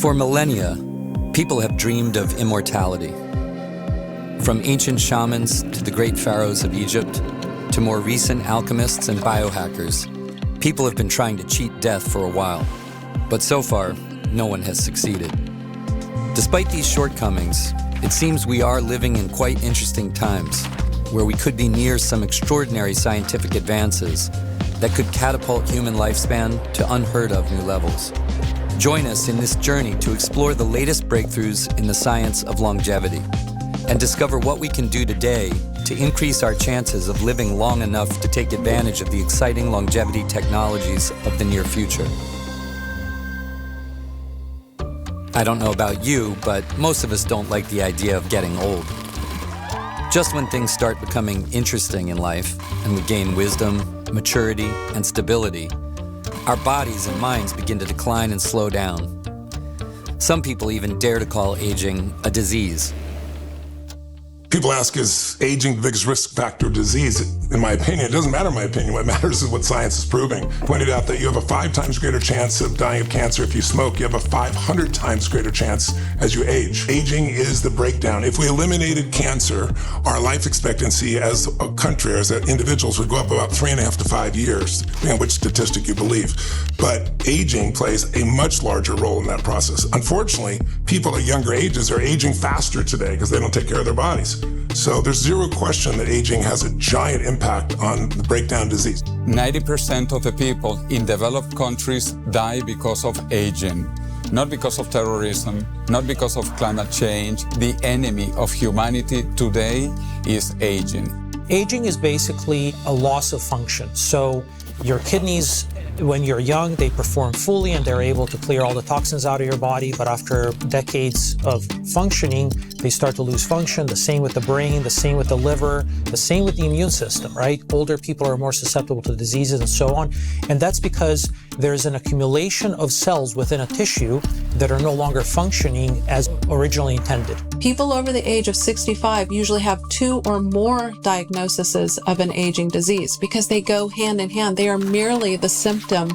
For millennia, people have dreamed of immortality. From ancient shamans to the great pharaohs of Egypt, to more recent alchemists and biohackers, people have been trying to cheat death for a while. But so far, no one has succeeded. Despite these shortcomings, it seems we are living in quite interesting times, where we could be near some extraordinary scientific advances that could catapult human lifespan to unheard of new levels. Join us in this journey to explore the latest breakthroughs in the science of longevity and discover what we can do today to increase our chances of living long enough to take advantage of the exciting longevity technologies of the near future. I don't know about you, but most of us don't like the idea of getting old. Just when things start becoming interesting in life and we gain wisdom, maturity, and stability, our bodies and minds begin to decline and slow down. Some people even dare to call aging a disease. People ask, is aging the biggest risk factor of disease? In my opinion, it doesn't matter my opinion. What matters is what science is proving. Pointed out that you have a 5 times greater chance of dying of cancer if you smoke. You have a 500 times greater chance as you age. Aging is the breakdown. If we eliminated cancer, our life expectancy as a country, as individuals, would go up about 3.5 to 5 years, depending on which statistic you believe. But aging plays a much larger role in that process. Unfortunately, people at younger ages are aging faster today because they don't take care of their bodies. So there's zero question that aging has a giant impact on the breakdown disease. 90% of the people in developed countries die because of aging, not because of terrorism, not because of climate change. The enemy of humanity today is aging. Aging is basically a loss of function. So your kidneys, when you're young, they perform fully and they're able to clear all the toxins out of your body. But after decades of functioning, they start to lose function. The same with the brain, the same with the liver, the same with the immune system, right? Older people are more susceptible to diseases and so on. And that's because there's an accumulation of cells within a tissue that are no longer functioning as originally intended. People over the age of 65 usually have 2 or more diagnoses of an aging disease because they go hand in hand. They are merely the symptom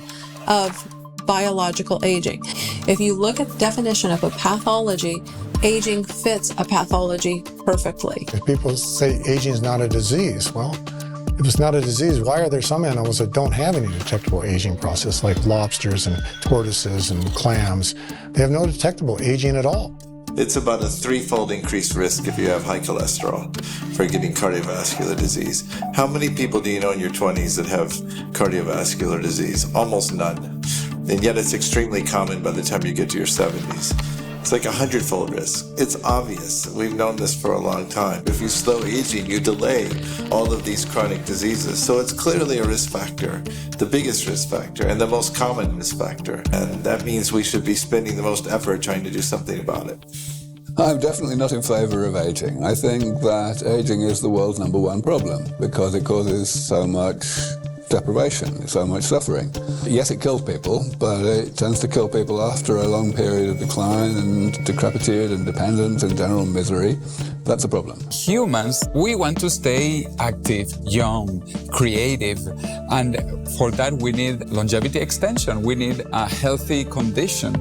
of biological aging. If you look at the definition of a pathology, aging fits a pathology perfectly. If people say aging is not a disease, well, if it's not a disease, why are there some animals that don't have any detectable aging process, like lobsters and tortoises and clams? They have no detectable aging at all. It's about a 3-fold increased risk if you have high cholesterol for getting cardiovascular disease. How many people do you know in your 20s that have cardiovascular disease? Almost none. And yet it's extremely common by the time you get to your 70s. It's like a 100-fold risk. It's obvious. We've known this for a long time. If you slow aging, you delay all of these chronic diseases. So it's clearly a risk factor, the biggest risk factor and the most common risk factor. And that means we should be spending the most effort trying to do something about it. I'm definitely not in favor of aging. I think that aging is the world's #1 problem because it causes so much deprivation, so much suffering. Yes, it kills people, but it tends to kill people after a long period of decline and decrepitude and dependence and general misery. That's a problem. Humans, we want to stay active, young, creative, and for that we need longevity extension. We need a healthy condition,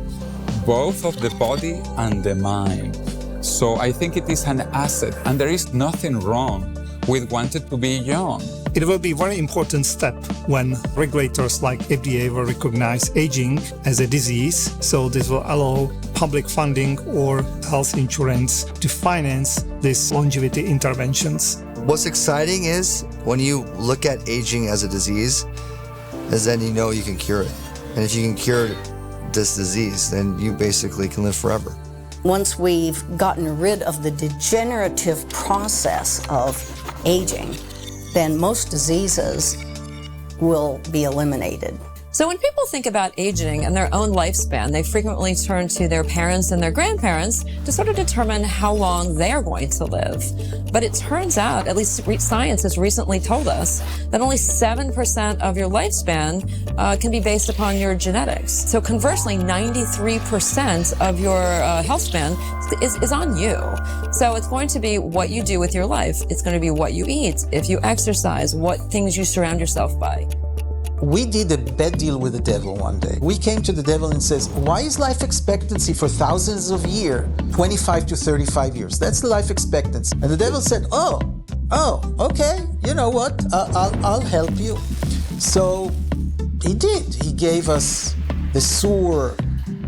both of the body and the mind. So I think it is an asset, and there is nothing wrong with wanting to be young. It will be a very important step when regulators like FDA will recognize aging as a disease. So this will allow public funding or health insurance to finance these longevity interventions. What's exciting is when you look at aging as a disease, is then you know you can cure it. And if you can cure this disease, then you basically can live forever. Once we've gotten rid of the degenerative process of aging, then most diseases will be eliminated. So when people think about aging and their own lifespan, they frequently turn to their parents and their grandparents to sort of determine how long they're going to live. But it turns out, at least science has recently told us, that only 7% of your lifespan can be based upon your genetics. So conversely, 93% of your health span is on you. So it's going to be what you do with your life. It's going to be what you eat, if you exercise, what things you surround yourself by. We did a bad deal with the devil one day. We came to the devil and says, why is life expectancy for thousands of years 25 to 35 years? That's the life expectancy. And the devil said, oh, okay, you know what? I'll help you. So he did. He gave us the sewer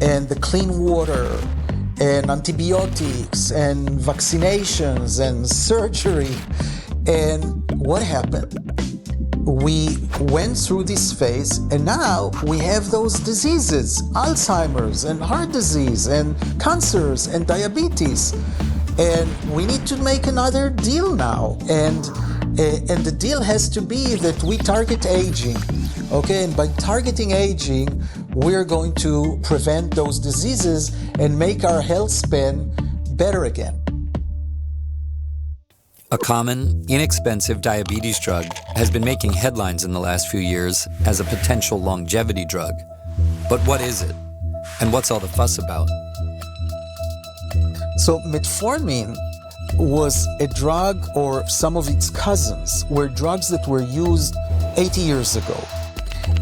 and the clean water and antibiotics and vaccinations and surgery. And what happened? We went through this phase, and now we have those diseases, Alzheimer's and heart disease and cancers and diabetes. And we need to make another deal now. And the deal has to be that we target aging. Okay, and by targeting aging, we're going to prevent those diseases and make our health span better again. A common, inexpensive diabetes drug has been making headlines in the last few years as a potential longevity drug. But what is it? And what's all the fuss about? So metformin was a drug, or some of its cousins were drugs that were used 80 years ago.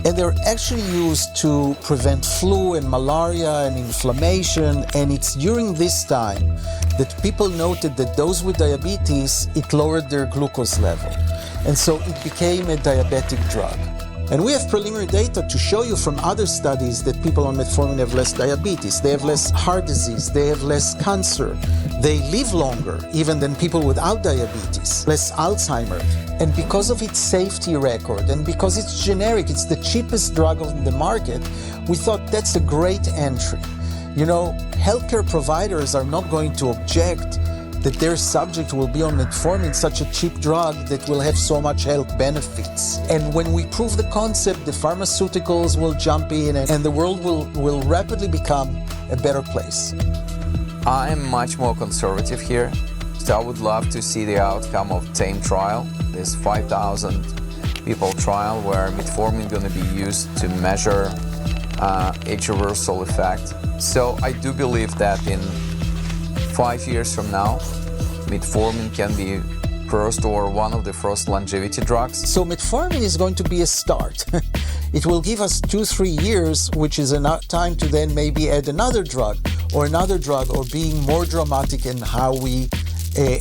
And they're actually used to prevent flu and malaria and inflammation. And it's during this time that people noted that those with diabetes, it lowered their glucose level. And so it became a diabetic drug. And we have preliminary data to show you from other studies that people on metformin have less diabetes, they have less heart disease, they have less cancer, they live longer even than people without diabetes, less Alzheimer's. And because of its safety record and because it's generic, it's the cheapest drug on the market, we thought that's a great entry. You know, healthcare providers are not going to object that their subject will be on metformin, such a cheap drug that will have so much health benefits. And when we prove the concept, the pharmaceuticals will jump in and the world will rapidly become a better place. I'm much more conservative here. So I would love to see the outcome of TAME trial, this 5,000 people trial where metformin is going to be used to measure age reversal effect. So I do believe that in 5 years from now, metformin can be first or one of the first longevity drugs. So metformin is going to be a start. It will give us 2-3 years, which is enough time to then maybe add another drug or being more dramatic in how we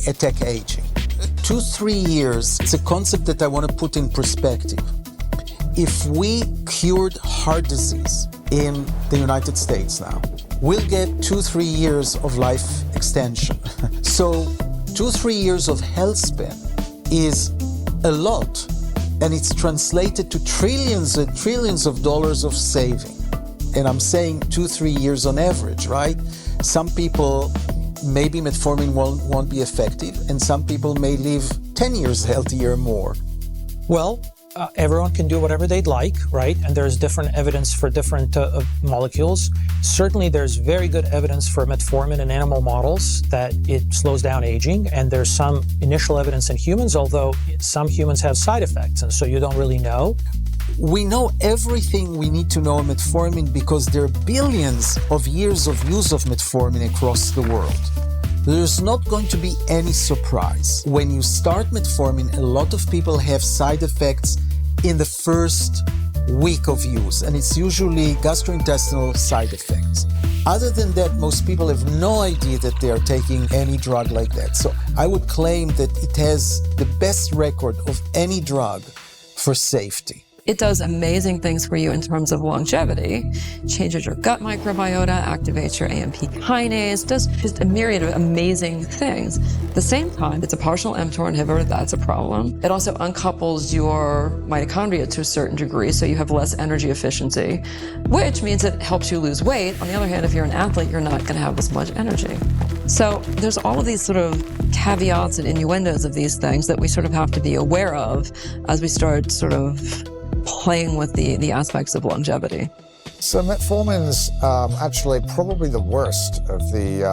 attack aging. 2-3 years, it's a concept that I want to put in perspective. If we cured heart disease in the United States now, we'll get 2-3 years of life extension. So 2-3 years of health span is a lot, and it's translated to trillions and trillions of dollars of saving. And I'm saying 2-3 years on average, right? Some people, maybe metformin won't be effective, and some people may live 10 years healthier more. Well, everyone can do whatever they'd like, right? And there's different evidence for different molecules. Certainly, there's very good evidence for metformin in animal models that it slows down aging. And there's some initial evidence in humans, although some humans have side effects. And so you don't really know. We know everything we need to know on metformin because there are billions of years of use of metformin across the world. There's not going to be any surprise. When you start metformin, a lot of people have side effects in the first week of use, and it's usually gastrointestinal side effects. Other than that, most people have no idea that they are taking any drug like that. So I would claim that it has the best record of any drug for safety. It does amazing things for you in terms of longevity. Changes your gut microbiota, activates your AMP kinase, does just a myriad of amazing things. At the same time, it's a partial mTOR inhibitor, that's a problem. It also uncouples your mitochondria to a certain degree, so you have less energy efficiency, which means it helps you lose weight. On the other hand, if you're an athlete, you're not gonna have as much energy. So there's all of these sort of caveats and innuendos of these things that we sort of have to be aware of as we start sort of playing with the aspects of longevity. So metformin's actually probably the worst of the,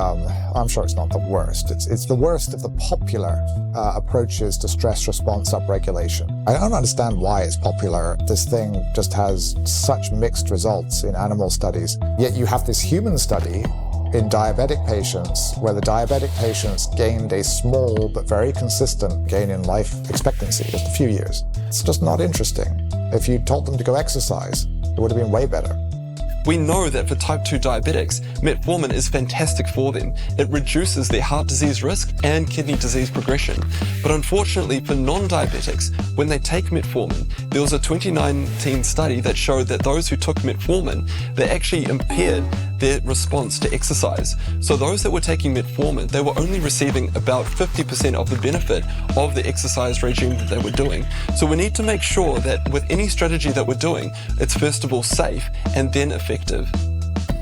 I'm sure it's not the worst, it's the worst of the popular approaches to stress response upregulation. I don't understand why it's popular. This thing just has such mixed results in animal studies. Yet you have this human study in diabetic patients where the diabetic patients gained a small but very consistent gain in life expectancy, just a few years. It's just not interesting. If you told them to go exercise, it would have been way better. We know that for type 2 diabetics, metformin is fantastic for them. It reduces their heart disease risk and kidney disease progression. But unfortunately for non-diabetics, when they take metformin, there was a 2019 study that showed that those who took metformin, they actually impaired their response to exercise. So those that were taking metformin, they were only receiving about 50% of the benefit of the exercise regime that they were doing. So we need to make sure that with any strategy that we're doing, it's first of all safe and then effective.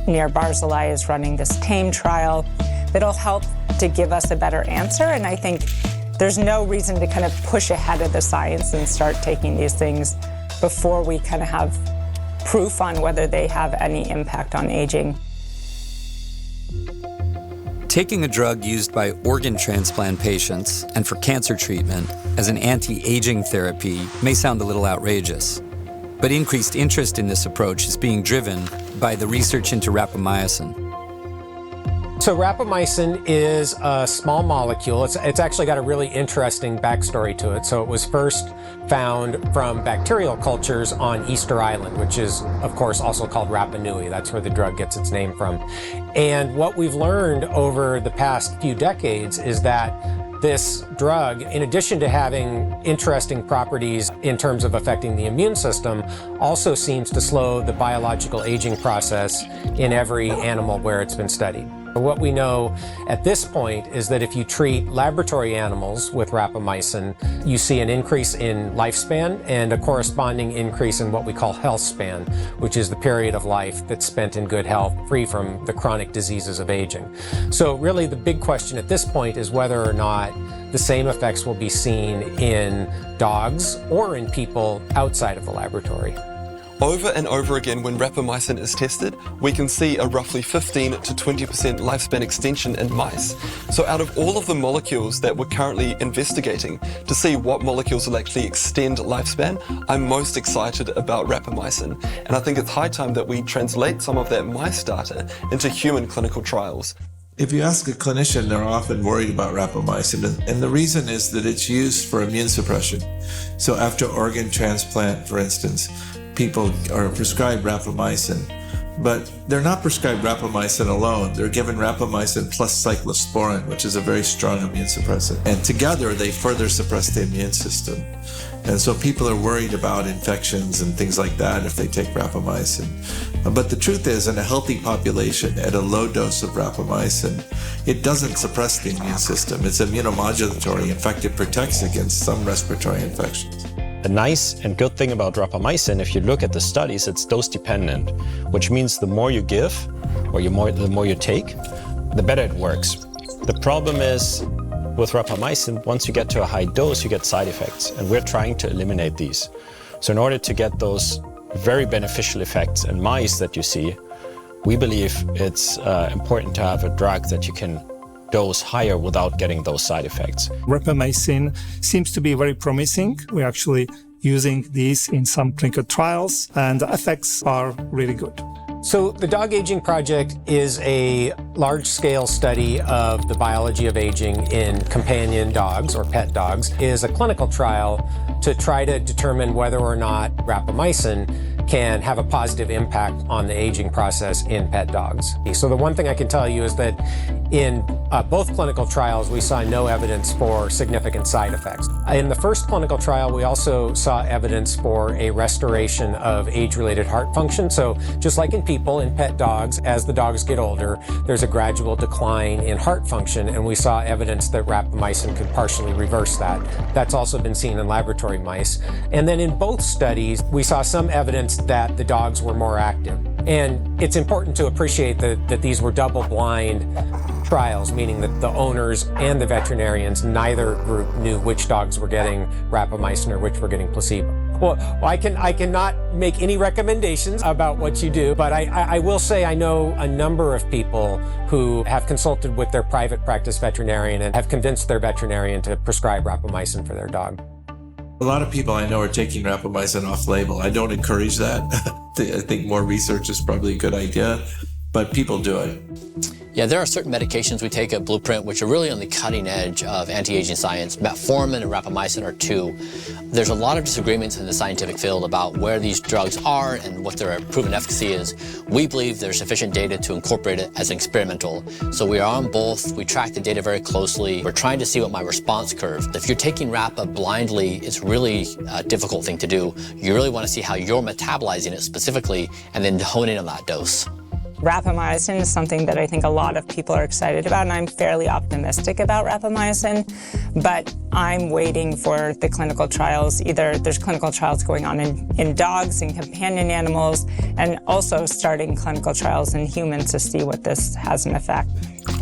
Nir Barzilai is running this TAME trial that'll help to give us a better answer. And I think there's no reason to kind of push ahead of the science and start taking these things before we kind of have proof on whether they have any impact on aging. Taking a drug used by organ transplant patients and for cancer treatment as an anti-aging therapy may sound a little outrageous. But increased interest in this approach is being driven by the research into rapamycin. So rapamycin is a small molecule. It's actually got a really interesting backstory to it. So it was first found from bacterial cultures on Easter Island, which is, of course, also called Rapa Nui. That's where the drug gets its name from. And what we've learned over the past few decades is that this drug, in addition to having interesting properties in terms of affecting the immune system, also seems to slow the biological aging process in every animal where it's been studied. What we know at this point is that if you treat laboratory animals with rapamycin, you see an increase in lifespan and a corresponding increase in what we call health span, which is the period of life that's spent in good health, free from the chronic diseases of aging. So really the big question at this point is whether or not the same effects will be seen in dogs or in people outside of the laboratory. Over and over again, when rapamycin is tested, we can see a roughly 15 to 20% lifespan extension in mice. So out of all of the molecules that we're currently investigating to see what molecules will actually extend lifespan, I'm most excited about rapamycin. And I think it's high time that we translate some of that mice data into human clinical trials. If you ask a clinician, they're often worried about rapamycin, and the reason is that it's used for immune suppression. So after organ transplant, for instance, people are prescribed rapamycin, but they're not prescribed rapamycin alone. They're given rapamycin plus cyclosporin, which is a very strong immune suppressant. And together, they further suppress the immune system. And so people are worried about infections and things like that if they take rapamycin. But the truth is, in a healthy population, at a low dose of rapamycin, it doesn't suppress the immune system. It's immunomodulatory. In fact, it protects against some respiratory infections. The nice and good thing about rapamycin, if you look at the studies, it's dose dependent, which means the more you give, or the more you take, the better it works. The problem is, with rapamycin, once you get to a high dose, you get side effects, and we're trying to eliminate these. So in order to get those very beneficial effects in mice that you see, we believe it's important to have a drug that you can dose higher without getting those side effects. Rapamycin seems to be very promising. We're actually using these in some clinical trials, and the effects are really good. So the Dog Aging Project is a large-scale study of the biology of aging in companion dogs or pet dogs. It is a clinical trial to try to determine whether or not rapamycin can have a positive impact on the aging process in pet dogs. So the one thing I can tell you is that in both clinical trials, we saw no evidence for significant side effects. In the first clinical trial, we also saw evidence for a restoration of age-related heart function. So just like in people, in pet dogs, as the dogs get older, there's a gradual decline in heart function, and we saw evidence that rapamycin could partially reverse that. That's also been seen in laboratory mice. And then in both studies, we saw some evidence that the dogs were more active. And it's important to appreciate that these were double-blind trials, meaning that the owners and the veterinarians, neither group knew which dogs were getting rapamycin or which were getting placebo. Well, I cannot make any recommendations about what you do, but I will say I know a number of people who have consulted with their private practice veterinarian and have convinced their veterinarian to prescribe rapamycin for their dog. A lot of people I know are taking rapamycin off-label. I don't encourage that. I think more research is probably a good idea, but people do it. Yeah, there are certain medications we take at Blueprint which are really on the cutting edge of anti-aging science. Metformin and Rapamycin are two. There's a lot of disagreements in the scientific field about where these drugs are and what their proven efficacy is. We believe there's sufficient data to incorporate it as an experimental. So we are on both. We track the data very closely. We're trying to see what my response curve. If you're taking Rapa blindly, it's really a difficult thing to do. You really want to see how you're metabolizing it specifically and then hone in on that dose. Rapamycin is something that I think a lot of people are excited about, and I'm fairly optimistic about rapamycin, but I'm waiting for the clinical trials. Either there's clinical trials going on in dogs and companion animals, and also starting clinical trials in humans to see what this has an effect.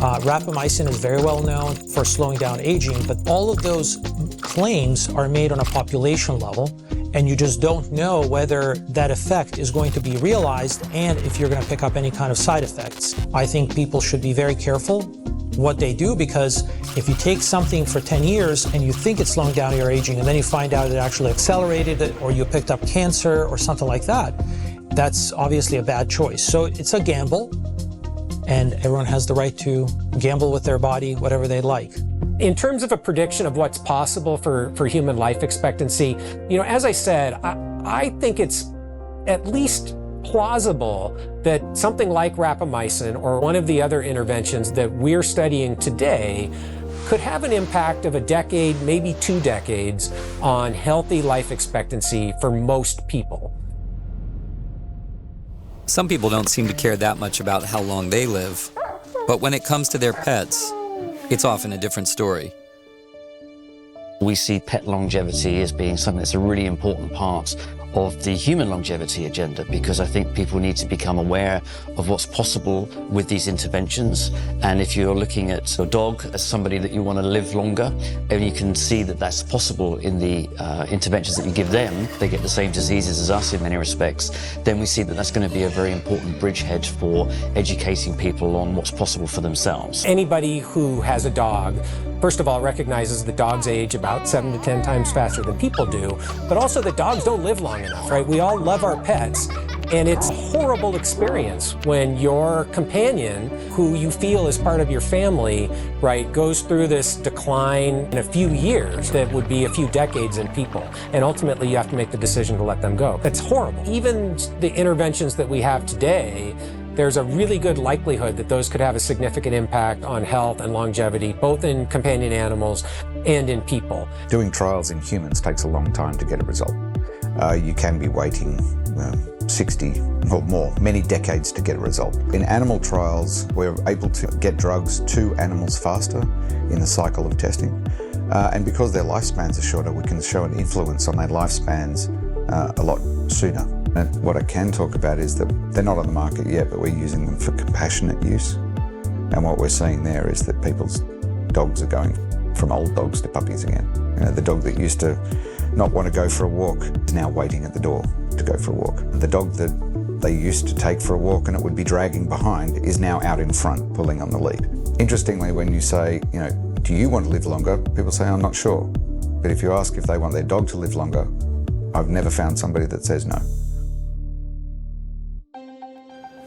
Rapamycin is very well known for slowing down aging, but all of those claims are made on a population level, and you just don't know whether that effect is going to be realized and if you're going to pick up any kind of side effects. I think people should be very careful what they do, because if you take something for 10 years and you think it's slowing down your aging and then you find out it actually accelerated it, or you picked up cancer or something like that, that's obviously a bad choice. So it's a gamble, and everyone has the right to gamble with their body whatever they like. In terms of a prediction of what's possible for human life expectancy, as I said, I think it's at least plausible that something like rapamycin or one of the other interventions that we're studying today could have an impact of a decade, maybe 2 decades, on healthy life expectancy for most people. Some people don't seem to care that much about how long they live, but when it comes to their pets, it's often a different story. We see pet longevity as being something that's a really important part of the human longevity agenda, because I think people need to become aware of what's possible with these interventions. And if you're looking at your dog as somebody that you want to live longer, and you can see that that's possible in the interventions that you give them, they get the same diseases as us in many respects, then we see that that's going to be a very important bridgehead for educating people on what's possible for themselves. Anybody who has a dog, first of all, recognizes that dogs age about 7 to 10 times faster than people do, but also that dogs don't live long enough, right? We all love our pets, and it's a horrible experience when your companion, who you feel is part of your family, right, goes through this decline in a few years that would be a few decades in people, and ultimately you have to make the decision to let them go. That's horrible. Even the interventions that we have today, there's a really good likelihood that those could have a significant impact on health and longevity, both in companion animals and in people. Doing trials in humans takes a long time to get a result. You can be waiting 60 or more, many decades to get a result. In animal trials, we're able to get drugs to animals faster in the cycle of testing. And because their lifespans are shorter, we can show an influence on their lifespans a lot sooner. And what I can talk about is that they're not on the market yet, but we're using them for compassionate use. And what we're seeing there is that people's dogs are going from old dogs to puppies again. The dog that used to not want to go for a walk is now waiting at the door to go for a walk. The dog that they used to take for a walk and it would be dragging behind is now out in front, pulling on the lead. Interestingly, when you say, do you want to live longer? People say, I'm not sure. But if you ask if they want their dog to live longer, I've never found somebody that says no.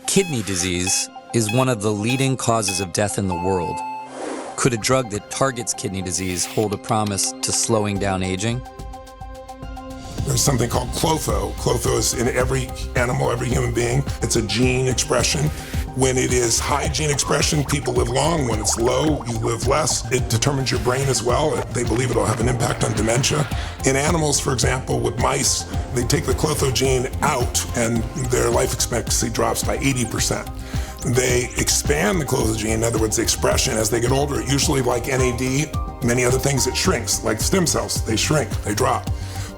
Kidney disease is one of the leading causes of death in the world. Could a drug that targets kidney disease hold a promise to slowing down aging? There's something called Klotho. Klotho is in every animal, every human being. It's a gene expression. When it is high gene expression, people live long. When it's low, you live less. It determines your brain as well. They believe it'll have an impact on dementia. In animals, for example, with mice, they take the Klotho gene out and their life expectancy drops by 80%. They expand the Klotho gene, in other words, the expression, as they get older. Usually like NAD, many other things, it shrinks, like stem cells. They shrink, they drop.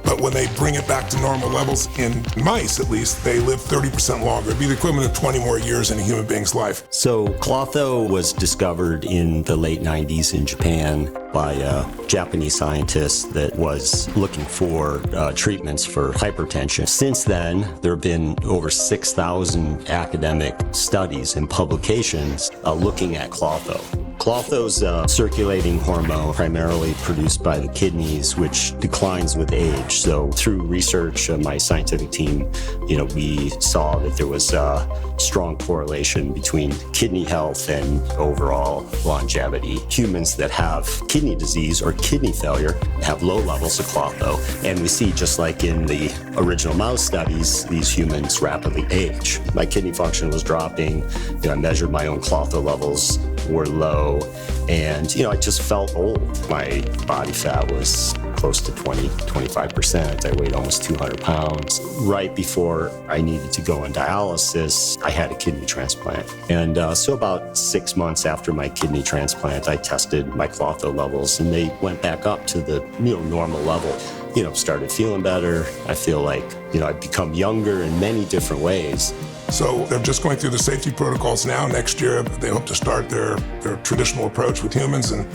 But when they bring it back to normal levels, in mice at least, they live 30% longer. It'd be the equivalent of 20 more years in a human being's life. So Klotho was discovered in the late 90s in Japan by a Japanese scientist that was looking for treatments for hypertension. Since then, there have been over 6,000 academic studies and publications looking at Klotho. Klotho's a circulating hormone primarily produced by the kidneys, which declines with age. So through research, my scientific team, we saw that there was a strong correlation between kidney health and overall longevity. Humans that have kidney disease or kidney failure have low levels of Klotho. And we see, just like in the original mouse studies, these humans rapidly age. My kidney function was dropping. I measured my own Klotho levels were low, and I just felt old. My body fat was close to 25%. I weighed almost 200 pounds. Right before I needed to go on dialysis, I had a kidney transplant. And so about 6 months after my kidney transplant, I tested my Klotho levels, and they went back up to the normal level. Started feeling better. I feel like, I've become younger in many different ways. So they're just going through the safety protocols now. Next year, they hope to start their traditional approach with humans, and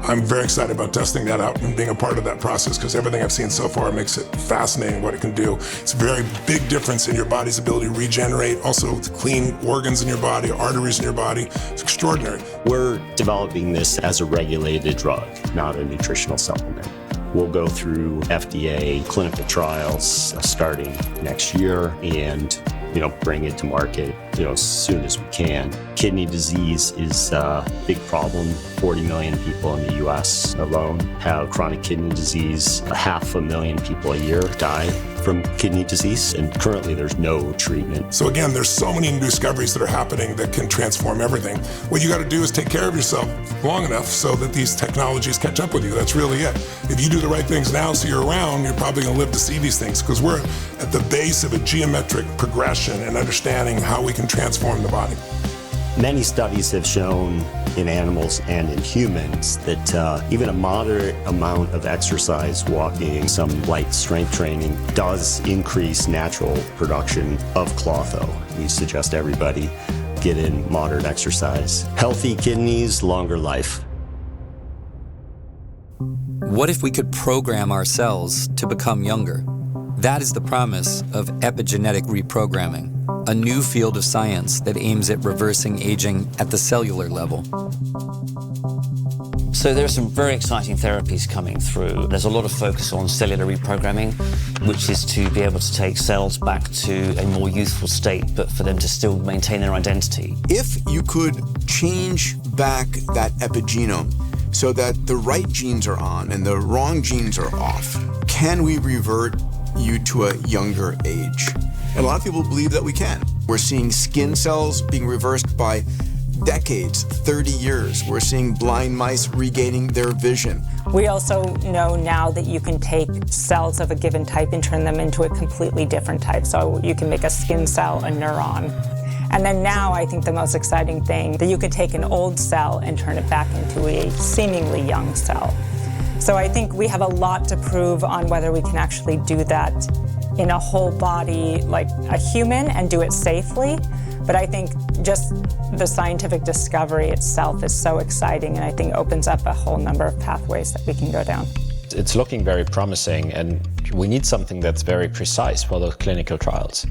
I'm very excited about testing that out and being a part of that process, because everything I've seen so far makes it fascinating what it can do. It's a very big difference in your body's ability to regenerate, also to clean organs in your body, arteries in your body. It's extraordinary. We're developing this as a regulated drug, not a nutritional supplement. We'll go through FDA clinical trials starting next year and bring it to market, as soon as we can. Kidney disease is a big problem. 40 million people in the US alone have chronic kidney disease. 500,000 people a year die from kidney disease, and currently there's no treatment. So again, there's so many new discoveries that are happening that can transform everything. What you got to do is take care of yourself long enough so that these technologies catch up with you. That's really it. If you do the right things now so you're around, you're probably going to live to see these things, because we're at the base of a geometric progression and understanding how we can transform the body. Many studies have shown in animals and in humans that even a moderate amount of exercise, walking, some light strength training, does increase natural production of Klotho. We suggest everybody get in moderate exercise. Healthy kidneys, longer life. What if we could program our cells to become younger? That is the promise of epigenetic reprogramming, a new field of science that aims at reversing aging at the cellular level. So there are some very exciting therapies coming through. There's a lot of focus on cellular reprogramming, which is to be able to take cells back to a more youthful state, but for them to still maintain their identity. If you could change back that epigenome so that the right genes are on and the wrong genes are off, can we revert you to a younger age? And a lot of people believe that we can. We're seeing skin cells being reversed by decades, 30 years. We're seeing blind mice regaining their vision. We also know now that you can take cells of a given type and turn them into a completely different type. So you can make a skin cell a neuron. And then now I think the most exciting thing, that you could take an old cell and turn it back into a seemingly young cell. So I think we have a lot to prove on whether we can actually do that in a whole body like a human and do it safely. But I think just the scientific discovery itself is so exciting, and I think opens up a whole number of pathways that we can go down. It's looking very promising, and we need something that's very precise for those clinical trials.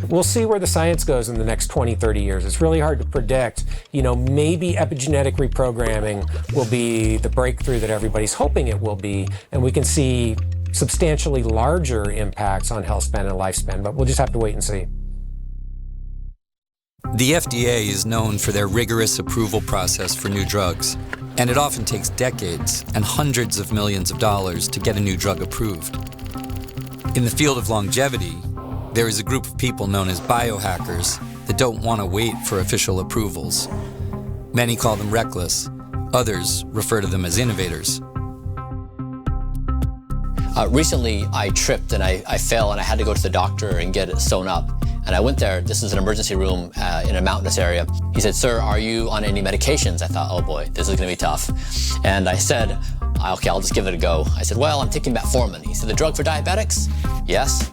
We'll see where the science goes in the next 20, 30 years. It's really hard to predict. Maybe epigenetic reprogramming will be the breakthrough that everybody's hoping it will be, and we can see substantially larger impacts on health span and lifespan, but we'll just have to wait and see. The FDA is known for their rigorous approval process for new drugs, and it often takes decades and hundreds of millions of dollars to get a new drug approved. In the field of longevity, there is a group of people known as biohackers that don't want to wait for official approvals. Many call them reckless. Others refer to them as innovators. Recently, I tripped and I fell and I had to go to the doctor and get it sewn up. And I went there. This is an emergency room in a mountainous area. He said, "Sir, are you on any medications?" I thought, oh boy, this is going to be tough. And I said, okay, I'll just give it a go. I said, well, I'm taking metformin. He said, the drug for diabetics? Yes.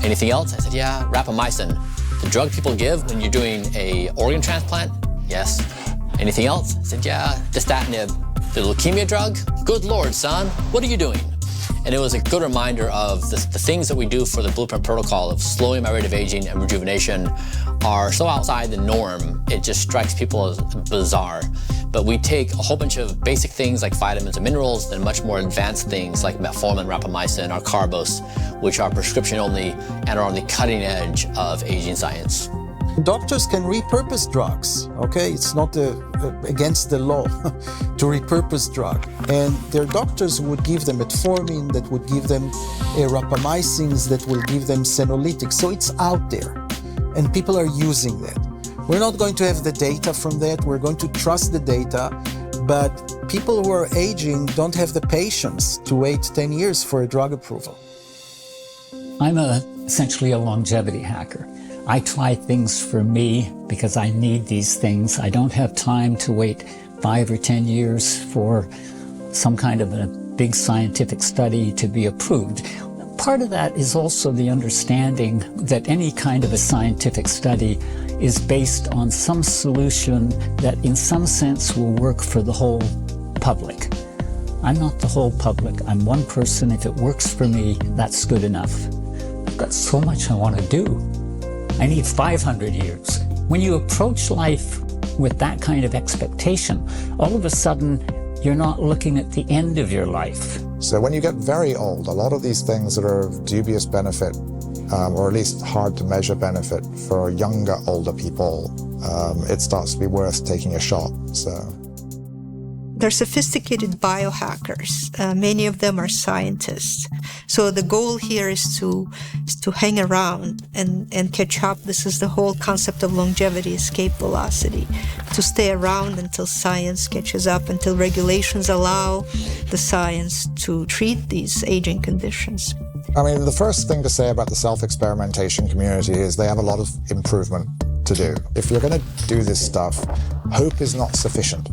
Anything else? I said, yeah, rapamycin. The drug people give when you're doing a organ transplant? Yes. Anything else? I said, yeah, dasatinib. The leukemia drug? Good Lord, son, what are you doing? And it was a good reminder of the things that we do for the Blueprint protocol of slowing my rate of aging and rejuvenation are so outside the norm, it just strikes people as bizarre. But we take a whole bunch of basic things like vitamins and minerals, then much more advanced things like Metformin and Rapamycin or Carbos, which are prescription only and are on the cutting edge of aging science. Doctors can repurpose drugs, okay? It's not against the law to repurpose drug. And their doctors would give them metformin, that would give them rapamycins, that will give them senolytics. So it's out there, and people are using that. We're not going to have the data from that. We're going to trust the data, but people who are aging don't have the patience to wait 10 years for a drug approval. I'm essentially a longevity hacker. I try things for me because I need these things. I don't have time to wait 5 or 10 years for some kind of a big scientific study to be approved. Part of that is also the understanding that any kind of a scientific study is based on some solution that in some sense will work for the whole public. I'm not the whole public. I'm one person. If it works for me, that's good enough. I've got so much I want to do. I need 500 years. When you approach life with that kind of expectation, all of a sudden, you're not looking at the end of your life. So when you get very old, a lot of these things that are of dubious benefit, or at least hard to measure benefit for younger, older people, it starts to be worth taking a shot. So they're sophisticated biohackers. Many of them are scientists. So the goal here is to hang around and catch up. This is the whole concept of longevity, escape velocity, to stay around until science catches up, until regulations allow the science to treat these aging conditions. I mean, the first thing to say about the self-experimentation community is they have a lot of improvement to do. If you're going to do this stuff, hope is not sufficient.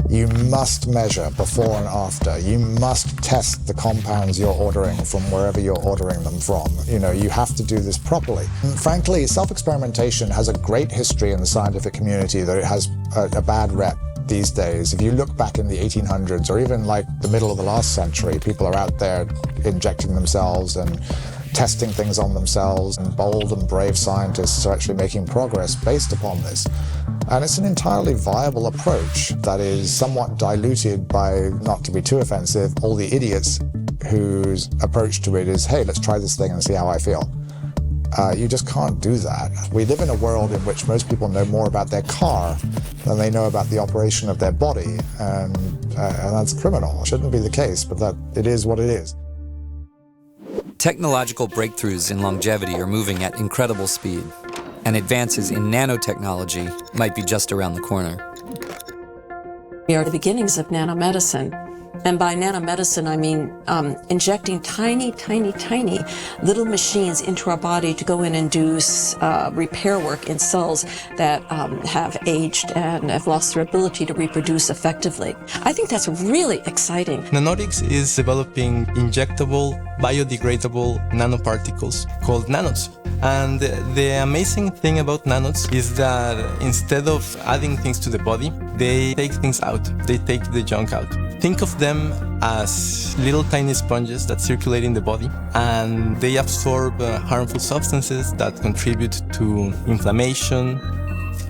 You must measure before and after. You must test the compounds you're ordering from wherever you're ordering them from. You know, you have to do this properly. And frankly, self-experimentation has a great history in the scientific community, that it has a bad rep these days. If you look back in the 1800s or even like the middle of the last century, people are out there injecting themselves and testing things on themselves, and bold and brave scientists are actually making progress based upon this. And it's an entirely viable approach that is somewhat diluted by, not to be too offensive, all the idiots whose approach to it is, hey, let's try this thing and see how I feel. You just can't do that. We live in a world in which most people know more about their car than they know about the operation of their body, and that's criminal. It shouldn't be the case, but that it is what it is. Technological breakthroughs in longevity are moving at incredible speed, and advances in nanotechnology might be just around the corner. We are the beginnings of nanomedicine. And by nanomedicine, I mean injecting tiny, tiny, tiny little machines into our body to go in and do repair work in cells that have aged and have lost their ability to reproduce effectively. I think that's really exciting. Nanotechnology is developing injectable, biodegradable nanoparticles called nanots. And the amazing thing about nanots is that instead of adding things to the body, they take things out. They take the junk out. Think of them as little tiny sponges that circulate in the body, and they absorb harmful substances that contribute to inflammation,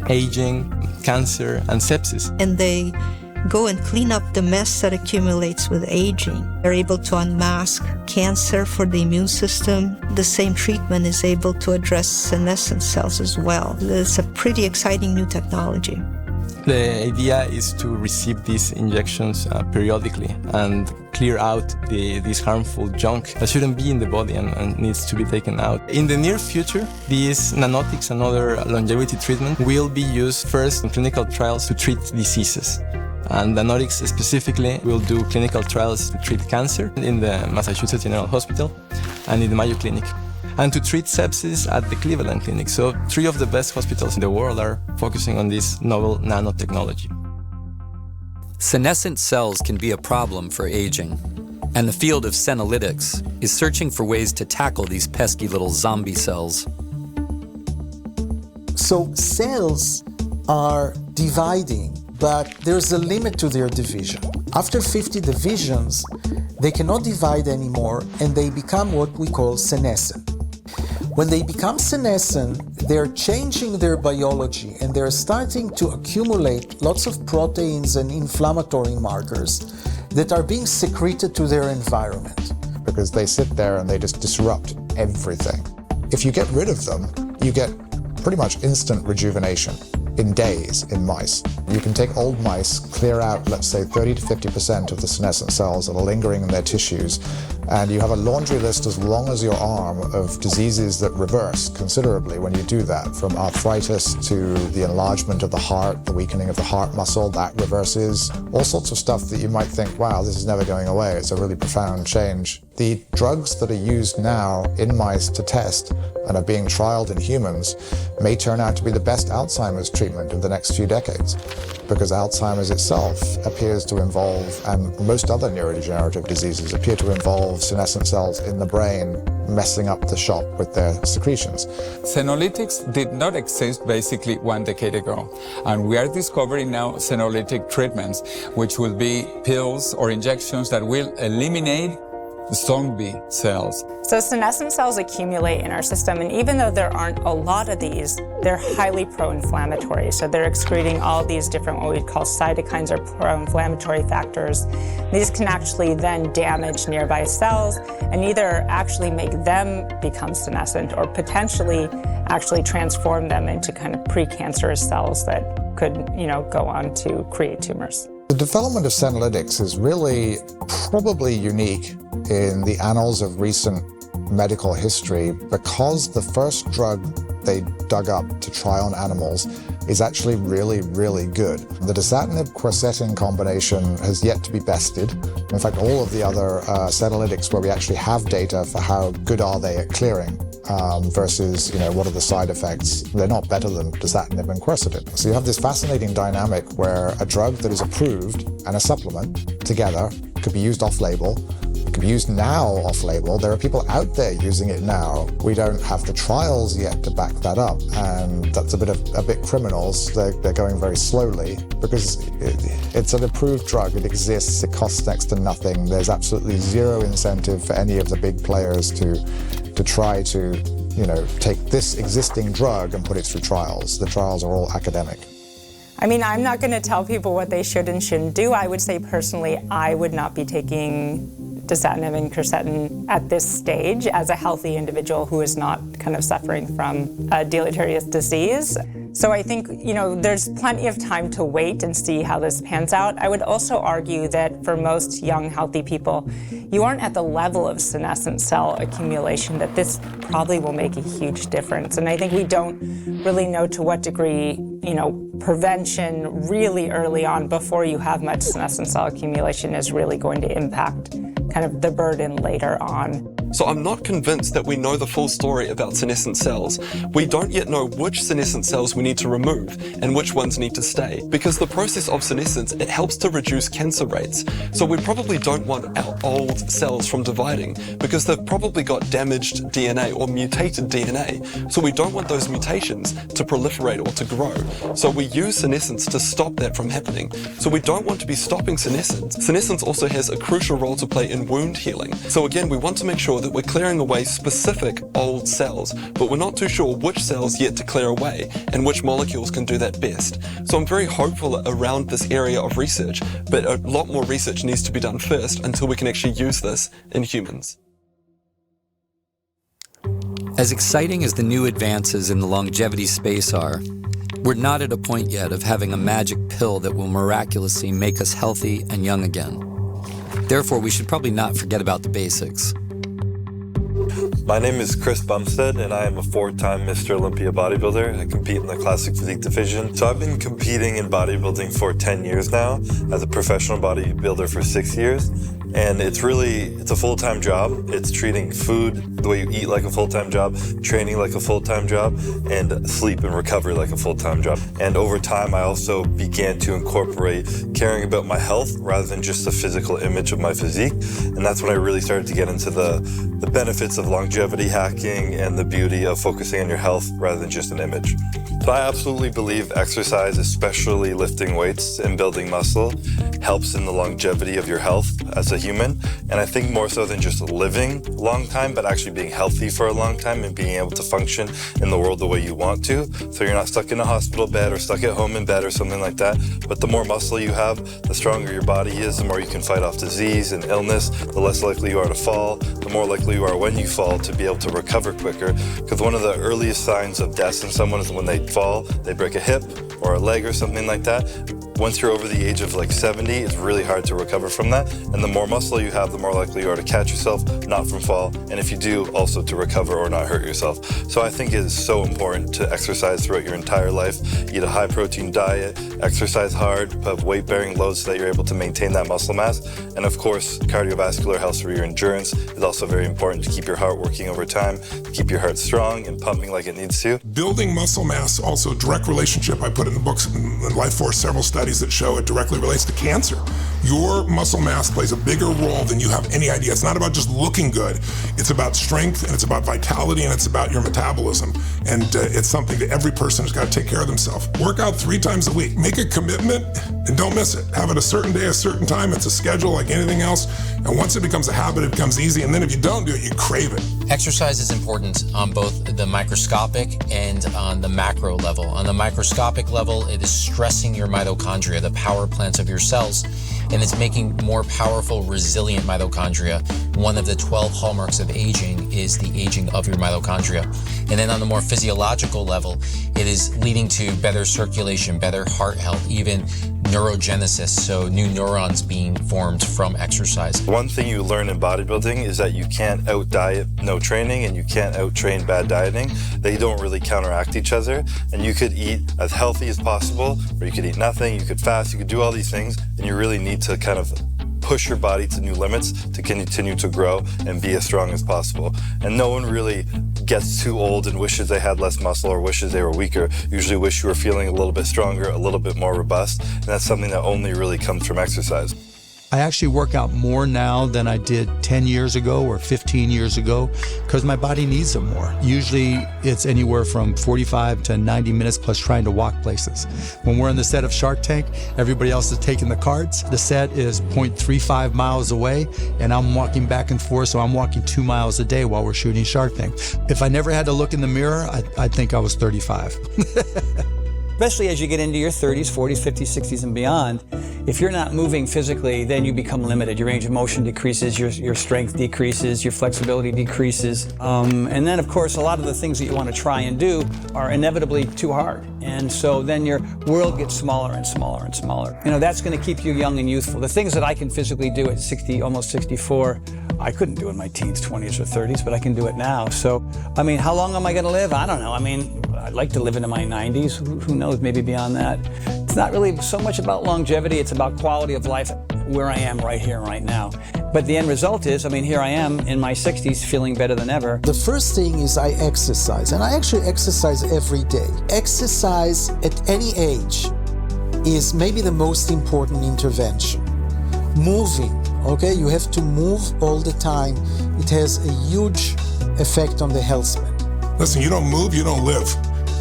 aging, cancer, and sepsis. And they go and clean up the mess that accumulates with aging. They're able to unmask cancer for the immune system. The same treatment is able to address senescent cells as well. It's a pretty exciting new technology. The idea is to receive these injections periodically and clear out this harmful junk that shouldn't be in the body and needs to be taken out. In the near future, these nanotics and other longevity treatment will be used first in clinical trials to treat diseases. And Nanotics specifically will do clinical trials to treat cancer in the Massachusetts General Hospital and in the Mayo Clinic, and to treat sepsis at the Cleveland Clinic. So 3 of the best hospitals in the world are focusing on this novel nanotechnology. Senescent cells can be a problem for aging, and the field of senolytics is searching for ways to tackle these pesky little zombie cells. So cells are dividing, but there's a limit to their division. After 50 divisions, they cannot divide anymore, and they become what we call senescent. When they become senescent, they're changing their biology and they're starting to accumulate lots of proteins and inflammatory markers that are being secreted to their environment. Because they sit there and they just disrupt everything. If you get rid of them, you get pretty much instant rejuvenation in days in mice. You can take old mice, clear out, let's say, 30 to 50% of the senescent cells that are lingering in their tissues, and you have a laundry list as long as your arm of diseases that reverse considerably when you do that, from arthritis to the enlargement of the heart, the weakening of the heart muscle, that reverses. All sorts of stuff that you might think, wow, this is never going away. It's a really profound change. The drugs that are used now in mice to test and are being trialed in humans may turn out to be the best Alzheimer's treatment of the next few decades, because Alzheimer's itself appears to involve, and most other neurodegenerative diseases appear to involve senescent cells in the brain messing up the shop with their secretions. Senolytics did not exist basically 1 decade ago, and we are discovering now senolytic treatments, which will be pills or injections that will eliminate zombie cells. So senescent cells accumulate in our system, and even though there aren't a lot of these, they're highly pro-inflammatory. So they're excreting all these different, what we call cytokines or pro-inflammatory factors. These can actually then damage nearby cells and either actually make them become senescent or potentially actually transform them into kind of precancerous cells that could, go on to create tumors. The development of senolytics is really probably unique in the annals of recent medical history, because the first drug they dug up to try on animals is actually really, really good. The dasatinib-quercetin combination has yet to be bested. In fact, all of the other senolytics where we actually have data for how good are they at clearing versus, what are the side effects, they're not better than dasatinib and quercetin. So you have this fascinating dynamic where a drug that is approved and a supplement together could be used off-label. It can be used now off-label. There are people out there using it now. We don't have the trials yet to back that up, and that's a bit criminal. They're going very slowly because it's an approved drug. It exists. It costs next to nothing. There's absolutely zero incentive for any of the big players to try to, take this existing drug and put it through trials. The trials are all academic. I mean, I'm not going to tell people what they should and shouldn't do. I would say personally, I would not be taking dasatinib and quercetin at this stage as a healthy individual who is not kind of suffering from a deleterious disease. So I think, there's plenty of time to wait and see how this pans out. I would also argue that for most young, healthy people, you aren't at the level of senescent cell accumulation that this probably will make a huge difference. And I think we don't really know to what degree, prevention really early on before you have much senescent cell accumulation is really going to impact kind of the burden later on. So I'm not convinced that we know the full story about senescent cells. We don't yet know which senescent cells we need to remove and which ones need to stay, because the process of senescence, it helps to reduce cancer rates. So we probably don't want our old cells from dividing because they've probably got damaged DNA or mutated DNA. So we don't want those mutations to proliferate or to grow. So we use senescence to stop that from happening. So we don't want to be stopping senescence. Senescence also has a crucial role to play in wound healing. So again, we want to make sure that we're clearing away specific old cells, but we're not too sure which cells yet to clear away and which molecules can do that best. So I'm very hopeful around this area of research, but a lot more research needs to be done first until we can actually use this in humans. As exciting as the new advances in the longevity space are, we're not at a point yet of having a magic pill that will miraculously make us healthy and young again. Therefore, we should probably not forget about the basics. My name is Chris Bumstead, and I am a 4-time Mr. Olympia bodybuilder. I compete in the classic physique division. So I've been competing in bodybuilding for 10 years now, as a professional bodybuilder for 6 years. And it's a full-time job. It's treating food the way you eat like a full-time job, training like a full-time job, and sleep and recovery like a full-time job. And over time, I also began to incorporate caring about my health rather than just the physical image of my physique. And that's when I really started to get into the benefits of longevity hacking and the beauty of focusing on your health rather than just an image. So I absolutely believe exercise, especially lifting weights and building muscle, helps in the longevity of your health as a human. And I think more so than just living a long time, but actually being healthy for a long time and being able to function in the world the way you want to. So you're not stuck in a hospital bed or stuck at home in bed or something like that. But the more muscle you have, the stronger your body is, the more you can fight off disease and illness, the less likely you are to fall, the more likely you are when you fall to be able to recover quicker. Because one of the earliest signs of death in someone is when they fall, they break a hip or a leg or something like that. Once you're over the age of like 70, it's really hard to recover from that. And the more muscle you have, the more likely you are to catch yourself, not from fall. And if you do, also to recover or not hurt yourself. So I think it is so important to exercise throughout your entire life. Eat a high protein diet, exercise hard, have weight bearing loads so that you're able to maintain that muscle mass. And of course, cardiovascular health for your endurance is also very important to keep your heart working over time, to keep your heart strong and pumping like it needs to. Building muscle mass, also a direct relationship. I put in the books in Life Force several studies that show it directly relates to cancer. Your muscle mass plays a bigger role than you have any idea. It's not about just looking good. It's about strength, and it's about vitality, and it's about your metabolism. And it's something that every person has got to take care of themselves. Work out 3 times a week. Make a commitment and don't miss it. Have it a certain day, a certain time. It's a schedule like anything else. And once it becomes a habit, it becomes easy. And then if you don't do it, you crave it. Exercise is important on both the microscopic and on the macro level. On the microscopic level, it is stressing your mitochondria, the power plants of your cells, and it's making more powerful, resilient mitochondria. One of the 12 hallmarks of aging is the aging of your mitochondria. And then on the more physiological level, it is leading to better circulation, better heart health, even neurogenesis, so new neurons being formed from exercise. One thing you learn in bodybuilding is that you can't out-diet no training and you can't out-train bad dieting. They don't really counteract each other, and you could eat as healthy as possible, or you could eat nothing, you could fast, you could do all these things, and you really need to kind of push your body to new limits to continue to grow and be as strong as possible. And no one really gets too old and wishes they had less muscle or wishes they were weaker. Usually wish you were feeling a little bit stronger, a little bit more robust, and that's something that only really comes from exercise. I actually work out more now than I did 10 years ago or 15 years ago because my body needs it more. Usually it's anywhere from 45 to 90 minutes plus trying to walk places. When we're on the set of Shark Tank, everybody else is taking the cards. The set is 0.35 miles away and I'm walking back and forth, so I'm walking 2 miles a day while we're shooting Shark Tank. If I never had to look in the mirror, I'd think I was 35. Especially as you get into your 30s, 40s, 50s, 60s, and beyond, if you're not moving physically, then you become limited. Your range of motion decreases, your strength decreases, your flexibility decreases. And then, of course, a lot of the things that you want to try and do are inevitably too hard. And so then your world gets smaller and smaller and smaller. You know, that's going to keep you young and youthful. The things that I can physically do at 60, almost 64, I couldn't do in my teens, 20s, or 30s, but I can do it now. So, I mean, how long am I going to live? I don't know. I mean, I'd like to live into my 90s. Who knows, maybe beyond that. It's not really so much about longevity. It's about quality of life where I am right here and right now. But the end result is, I mean, here I am in my 60s feeling better than ever. The first thing is I exercise, and I actually exercise every day. Exercise at any age is maybe the most important intervention. Moving, okay? You have to move all the time. It has a huge effect on the health span. Listen, you don't move, you don't live.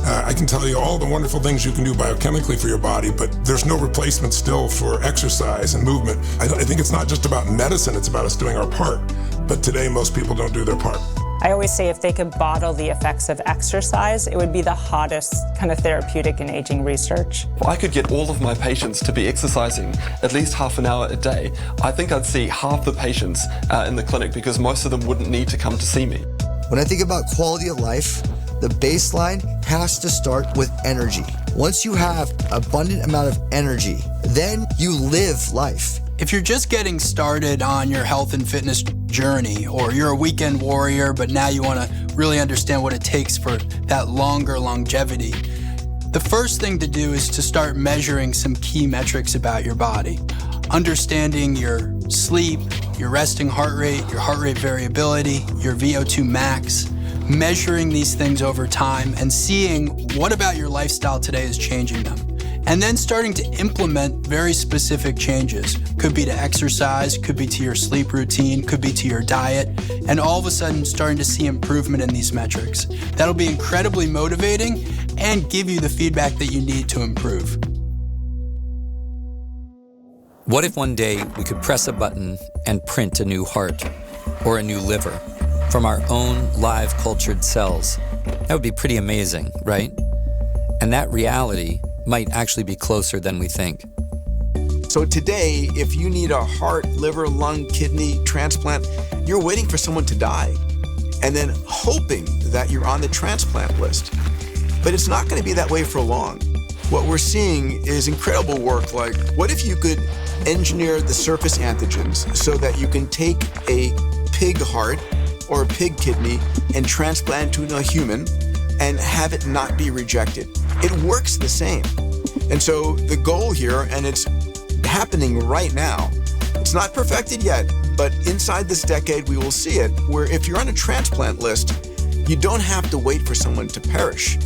I can tell you all the wonderful things you can do biochemically for your body, but there's no replacement still for exercise and movement. I think it's not just about medicine, it's about us doing our part. But today, most people don't do their part. I always say if they could bottle the effects of exercise, it would be the hottest kind of therapeutic in aging research. If I could get all of my patients to be exercising at least half an hour a day, I think I'd see half the patients in the clinic because most of them wouldn't need to come to see me. When I think about quality of life, the baseline has to start with energy. Once you have abundant amount of energy, then you live life. If you're just getting started on your health and fitness journey, or you're a weekend warrior, but now you want to really understand what it takes for that longer longevity, the first thing to do is to start measuring some key metrics about your body. Understanding your sleep, your resting heart rate, your heart rate variability, your VO2 max, measuring these things over time and seeing what about your lifestyle today is changing them. And then starting to implement very specific changes. Could be to exercise, could be to your sleep routine, could be to your diet, and all of a sudden starting to see improvement in these metrics. That'll be incredibly motivating, and give you the feedback that you need to improve. What if one day we could press a button and print a new heart or a new liver from our own live cultured cells? That would be pretty amazing, right? And that reality might actually be closer than we think. So today, if you need a heart, liver, lung, kidney transplant, you're waiting for someone to die and then hoping that you're on the transplant list. But it's not going to be that way for long. What we're seeing is incredible work like, what if you could engineer the surface antigens so that you can take a pig heart or a pig kidney and transplant to a human and have it not be rejected? It works the same. And so the goal here, and it's happening right now, it's not perfected yet, but inside this decade we will see it, where if you're on a transplant list, you don't have to wait for someone to perish.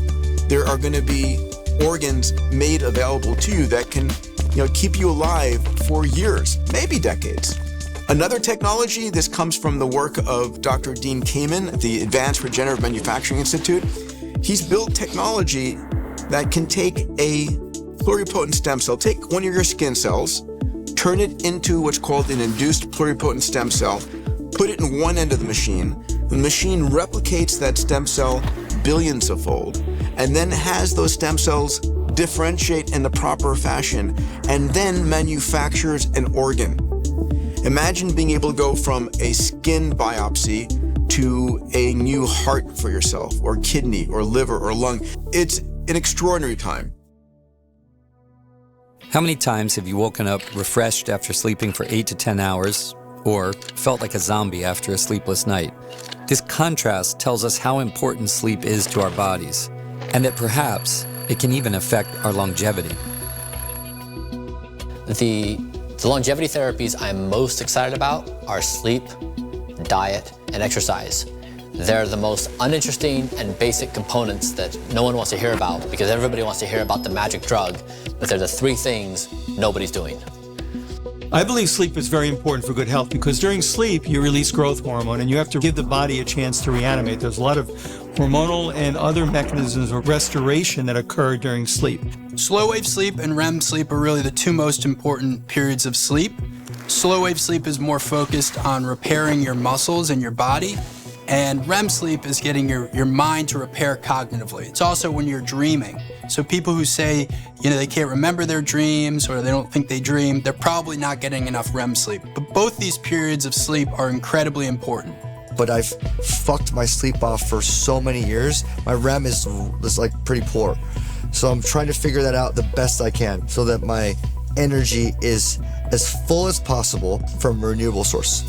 There are going to be organs made available to you that can keep you alive for years, maybe decades. Another technology, this comes from the work of Dr. Dean Kamen at the Advanced Regenerative Manufacturing Institute. He's built technology that can take a pluripotent stem cell, take one of your skin cells, turn it into what's called an induced pluripotent stem cell, put it in one end of the machine. The machine replicates that stem cell billions of fold, and then has those stem cells differentiate in the proper fashion, and then manufactures an organ. Imagine being able to go from a skin biopsy to a new heart for yourself, or kidney, or liver, or lung. It's an extraordinary time. How many times have you woken up refreshed after sleeping for 8 to 10 hours, or felt like a zombie after a sleepless night? This contrast tells us how important sleep is to our bodies, and that perhaps it can even affect our longevity. The longevity therapies I'm most excited about are sleep, diet, and exercise. They're the most uninteresting and basic components that no one wants to hear about because everybody wants to hear about the magic drug, but they're the three things nobody's doing. I believe sleep is very important for good health because during sleep you release growth hormone and you have to give the body a chance to reanimate. There's a lot of hormonal and other mechanisms of restoration that occur during sleep. Slow wave sleep and REM sleep are really the two most important periods of sleep. Slow wave sleep is more focused on repairing your muscles and your body, and REM sleep is getting your mind to repair cognitively. It's also when you're dreaming. So people who say, they can't remember their dreams or they don't think they dream, they're probably not getting enough REM sleep. But both these periods of sleep are incredibly important. But I've fucked my sleep off for so many years. My REM is like pretty poor. So I'm trying to figure that out the best I can so that my energy is as full as possible from a renewable source.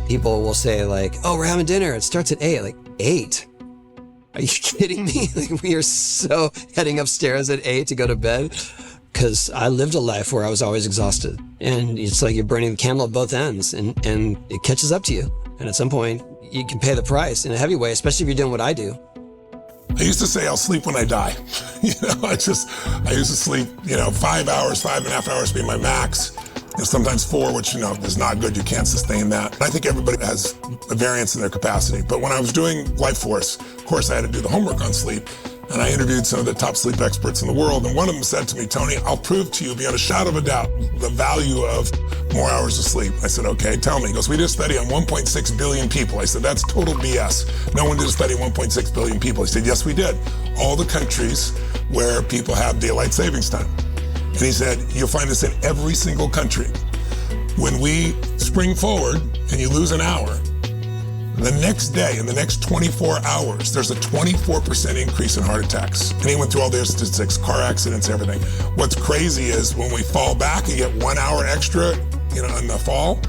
People will say like, oh, we're having dinner. It starts at 8. Like, 8? Are you kidding me? Like, we are so heading upstairs at 8 to go to bed. Because I lived a life where I was always exhausted. And it's like you're burning the candle at both ends and it catches up to you. And at some point, you can pay the price in a heavy way, especially if you're doing what I do. I used to say I'll sleep when I die. I used to sleep, 5 hours, 5.5 hours being my max. Sometimes 4, which, is not good. You can't sustain that. I think everybody has a variance in their capacity. But when I was doing Life Force, of course, I had to do the homework on sleep. And I interviewed some of the top sleep experts in the world. And one of them said to me, Tony, I'll prove to you beyond a shadow of a doubt the value of more hours of sleep. I said, okay, tell me. He goes, we did a study on 1.6 billion people. I said, that's total BS. No one did a study on 1.6 billion people. He said, yes, we did. All the countries where people have daylight savings time. And he said, you'll find this in every single country. When we spring forward and you lose an hour, the next day, in the next 24 hours, there's a 24% increase in heart attacks. And he went through all their statistics, car accidents, everything. What's crazy is when we fall back and get 1 hour extra, in the fall,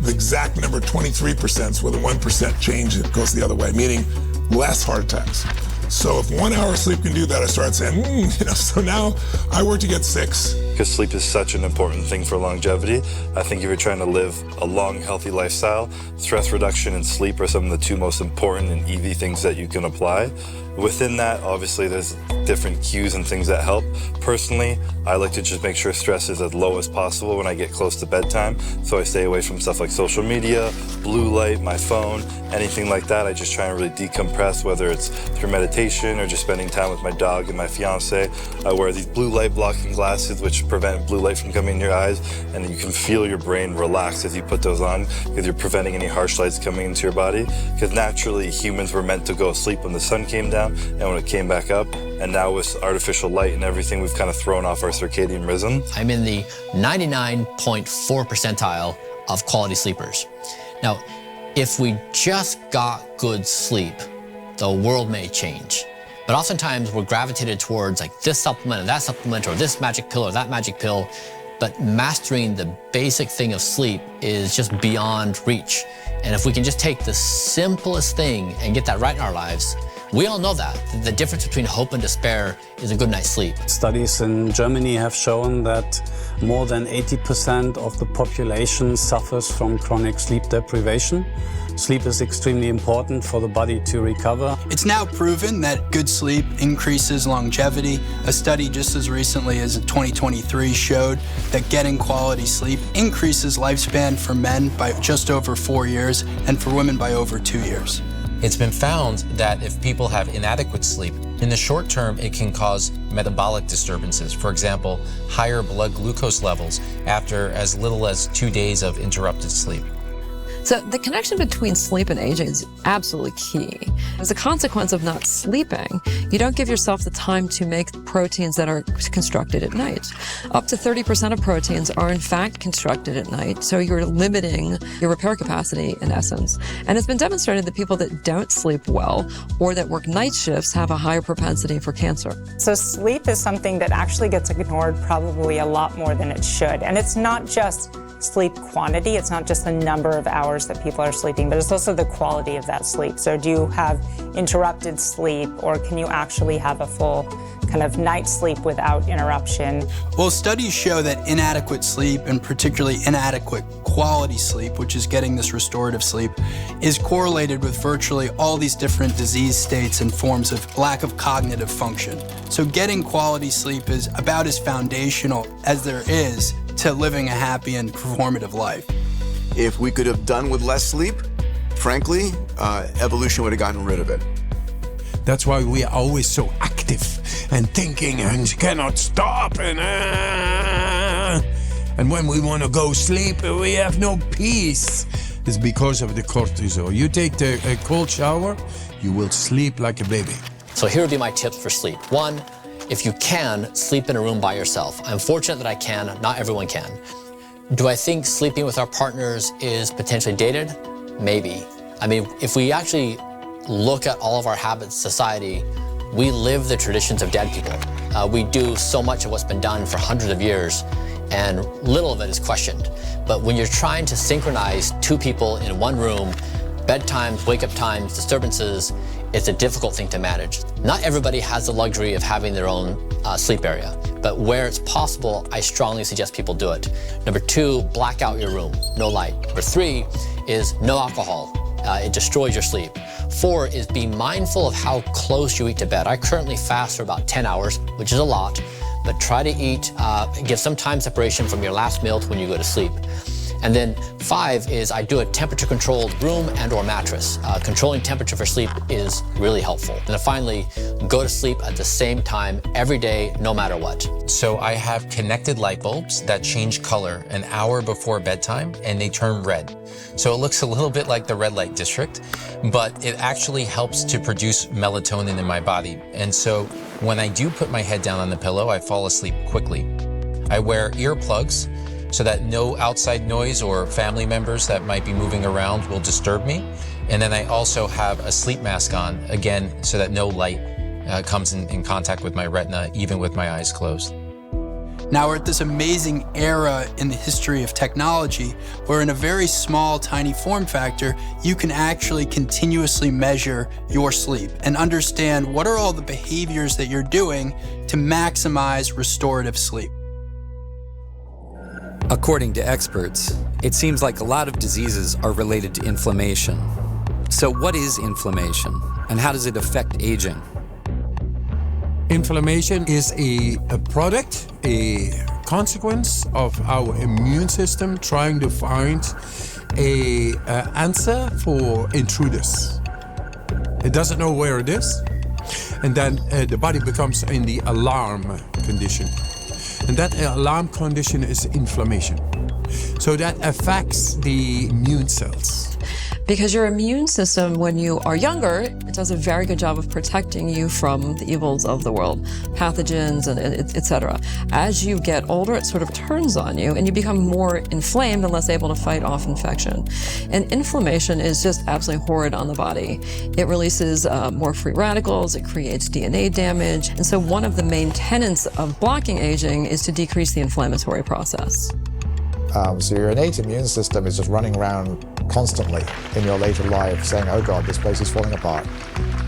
the exact number, 23%, so with a 1% change, it goes the other way, meaning less heart attacks. So if 1 hour of sleep can do that, I started saying, so now I work to get 6. because sleep is such an important thing for longevity. I think if you're trying to live a long, healthy lifestyle, stress reduction and sleep are some of the two most important and easy things that you can apply. Within that, obviously, there's different cues and things that help. Personally, I like to just make sure stress is as low as possible when I get close to bedtime. So I stay away from stuff like social media, blue light, my phone, anything like that. I just try and really decompress, whether it's through meditation or just spending time with my dog and my fiance. I wear these blue light blocking glasses, which prevent blue light from coming in your eyes, and you can feel your brain relax as you put those on, because you're preventing any harsh lights coming into your body. Because naturally, humans were meant to go to sleep when the sun came down and when it came back up. And now with artificial light and everything, we've kind of thrown off our circadian rhythm. I'm in the 99.4 percentile of quality sleepers. Now, if we just got good sleep, the world may change. But oftentimes we're gravitated towards like this supplement and that supplement, or this magic pill or that magic pill. But mastering the basic thing of sleep is just beyond reach. And if we can just take the simplest thing and get that right in our lives, we all know that. The difference between hope and despair is a good night's sleep. Studies in Germany have shown that more than 80% of the population suffers from chronic sleep deprivation. Sleep is extremely important for the body to recover. It's now proven that good sleep increases longevity. A study just as recently as 2023 showed that getting quality sleep increases lifespan for men by just over 4 years and for women by over 2 years. It's been found that if people have inadequate sleep, in the short term, it can cause metabolic disturbances. For example, higher blood glucose levels after as little as 2 days of interrupted sleep. So the connection between sleep and aging is absolutely key. As a consequence of not sleeping, you don't give yourself the time to make proteins that are constructed at night. Up to 30% of proteins are in fact constructed at night, so you're limiting your repair capacity in essence. And it's been demonstrated that people that don't sleep well or that work night shifts have a higher propensity for cancer. So sleep is something that actually gets ignored probably a lot more than it should. And it's not just sleep quantity, it's not just the number of hours that people are sleeping, but it's also the quality of that sleep. So do you have interrupted sleep, or can you actually have a full kind of night's sleep without interruption? Well, studies show that inadequate sleep, and particularly inadequate quality sleep, which is getting this restorative sleep, is correlated with virtually all these different disease states and forms of lack of cognitive function. So getting quality sleep is about as foundational as there is to living a happy and performative life. If we could have done with less sleep, frankly, evolution would have gotten rid of it. That's why we are always so active and thinking and cannot stop. And when we want to go sleep, we have no peace. It's because of the cortisol. You take a cold shower, you will sleep like a baby. So here would be my tips for sleep. 1, if you can, sleep in a room by yourself. I'm fortunate that I can, not everyone can. Do I think sleeping with our partners is potentially dated? Maybe. I mean, if we actually look at all of our habits in society, we live the traditions of dead people. We do so much of what's been done for hundreds of years, and little of it is questioned. But when you're trying to synchronize 2 people in one room, bedtimes, wake-up times, disturbances, it's a difficult thing to manage. Not everybody has the luxury of having their own sleep area, but where it's possible, I strongly suggest people do it. Number 2, black out your room, no light. Number 3 is no alcohol. It destroys your sleep. 4 is be mindful of how close you eat to bed. I currently fast for about 10 hours, which is a lot, but try to eat, give some time separation from your last meal to when you go to sleep. And then 5 is I do a temperature-controlled room and or mattress. Controlling temperature for sleep is really helpful. And then finally, go to sleep at the same time every day, no matter what. So I have connected light bulbs that change color an hour before bedtime, and they turn red. So it looks a little bit like the red light district, but it actually helps to produce melatonin in my body. And so when I do put my head down on the pillow, I fall asleep quickly. I wear earplugs so that no outside noise or family members that might be moving around will disturb me. And then I also have a sleep mask on, again, so that no light comes in contact with my retina, even with my eyes closed. Now we're at this amazing era in the history of technology where in a very small, tiny form factor, you can actually continuously measure your sleep and understand what are all the behaviors that you're doing to maximize restorative sleep. According to experts, it seems like a lot of diseases are related to inflammation. So what is inflammation, and how does it affect aging? Inflammation is a product, a consequence of our immune system trying to find an answer for intruders. It doesn't know where it is, and then the body becomes in the alarm condition. And that alarm condition is inflammation. So that affects the immune cells. Because your immune system, when you are younger, it does a very good job of protecting you from the evils of the world, pathogens, and etc. As you get older, it sort of turns on you, and you become more inflamed and less able to fight off infection. And inflammation is just absolutely horrid on the body. It releases more free radicals, it creates DNA damage, and so one of the main tenets of blocking aging is to decrease the inflammatory process. So your innate immune system is just running around constantly in your later life saying, oh God, this place is falling apart.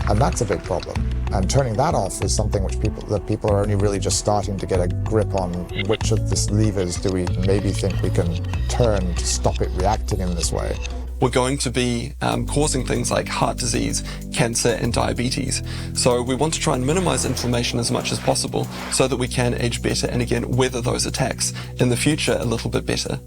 And that's a big problem. And turning that off is something which people are only really just starting to get a grip on. Which of the levers do we maybe think we can turn to stop it reacting in this way? We're going to be causing things like heart disease, cancer, and diabetes. So we want to try and minimize inflammation as much as possible so that we can age better and again weather those attacks in the future a little bit better.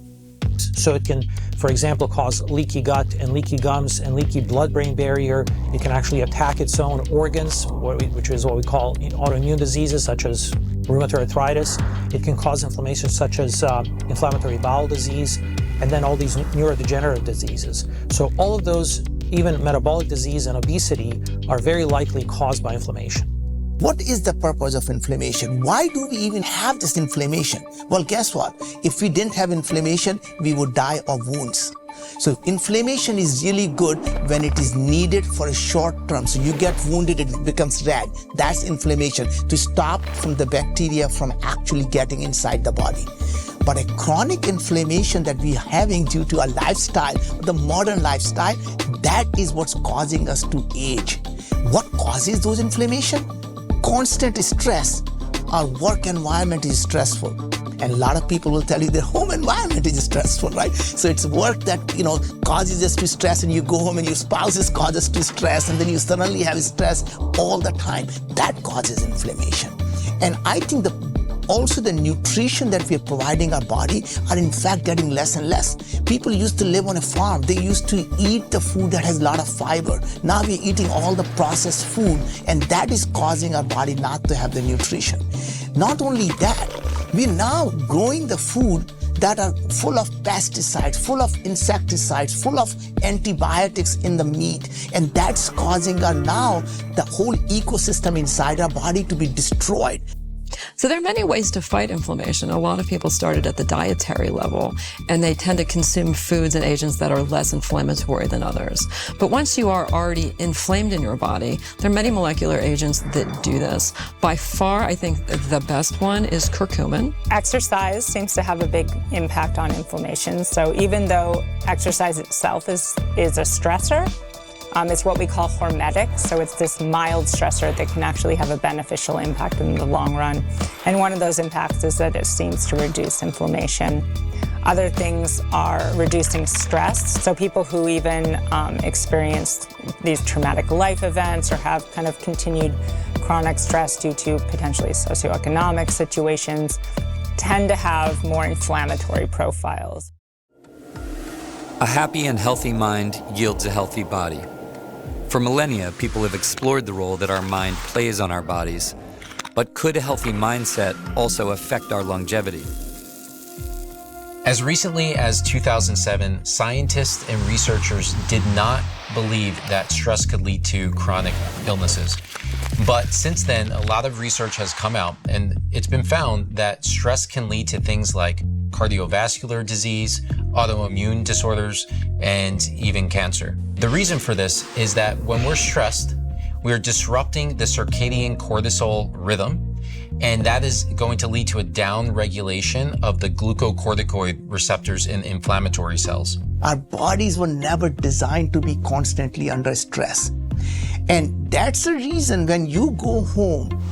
So it can, for example, cause leaky gut and leaky gums and leaky blood-brain barrier. It can actually attack its own organs, which is what we call autoimmune diseases such as rheumatoid arthritis. It can cause inflammation such as inflammatory bowel disease, and then all these neurodegenerative diseases. So all of those, even metabolic disease and obesity, are very likely caused by inflammation. What is the purpose of inflammation? Why do we even have this inflammation? Well, guess what? If we didn't have inflammation, we would die of wounds. So inflammation is really good when it is needed for a short term. So you get wounded, it becomes red. That's inflammation, to stop from the bacteria from actually getting inside the body. But a chronic inflammation that we're having due to our lifestyle, the modern lifestyle, that is what's causing us to age. What causes those inflammation? Constant stress. Our work environment is stressful. And a lot of people will tell you their home environment is stressful, right? So it's work that, causes us to stress, and you go home and your spouses cause us to stress, and then you suddenly have stress all the time. That causes inflammation. And I think also the nutrition that we are providing our body are in fact getting less and less. People used to live on a farm. They used to eat the food that has a lot of fiber. Now we're eating all the processed food, and that is causing our body not to have the nutrition. Not only that, we're now growing the food that are full of pesticides, full of insecticides, full of antibiotics in the meat. And that's causing now the whole ecosystem inside our body to be destroyed. So there are many ways to fight inflammation. A lot of people started at the dietary level, and they tend to consume foods and agents that are less inflammatory than others. But once you are already inflamed in your body, there are many molecular agents that do this. By far, I think the best one is curcumin. Exercise seems to have a big impact on inflammation. So even though exercise itself is a stressor, it's what we call hormetic, so it's this mild stressor that can actually have a beneficial impact in the long run. And one of those impacts is that it seems to reduce inflammation. Other things are reducing stress, so people who even experience these traumatic life events or have kind of continued chronic stress due to potentially socioeconomic situations tend to have more inflammatory profiles. A happy and healthy mind yields a healthy body. For millennia, people have explored the role that our mind plays on our bodies. But could a healthy mindset also affect our longevity? As recently as 2007, scientists and researchers did not believe that stress could lead to chronic illnesses. But since then, a lot of research has come out, and it's been found that stress can lead to things like cardiovascular disease, autoimmune disorders, and even cancer. The reason for this is that when we're stressed, we're disrupting the circadian cortisol rhythm, and that is going to lead to a down-regulation of the glucocorticoid receptors in inflammatory cells. Our bodies were never designed to be constantly under stress. And that's the reason when you go home,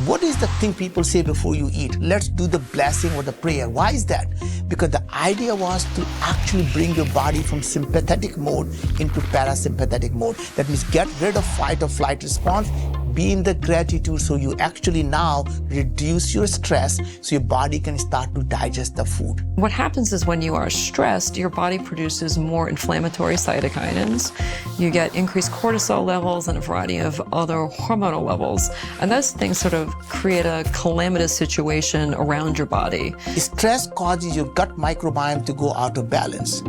What is the thing people say before you eat? Let's do the blessing or the prayer. Why is that? Because the idea was to actually bring your body from sympathetic mode into parasympathetic mode. That means get rid of fight or flight response, be in the gratitude, so you actually now reduce your stress so your body can start to digest the food. What happens is when you are stressed, your body produces more inflammatory cytokines. You get increased cortisol levels and a variety of other hormonal levels. And those things sort of create a calamitous situation around your body. Stress causes your gut microbiome to go out of balance.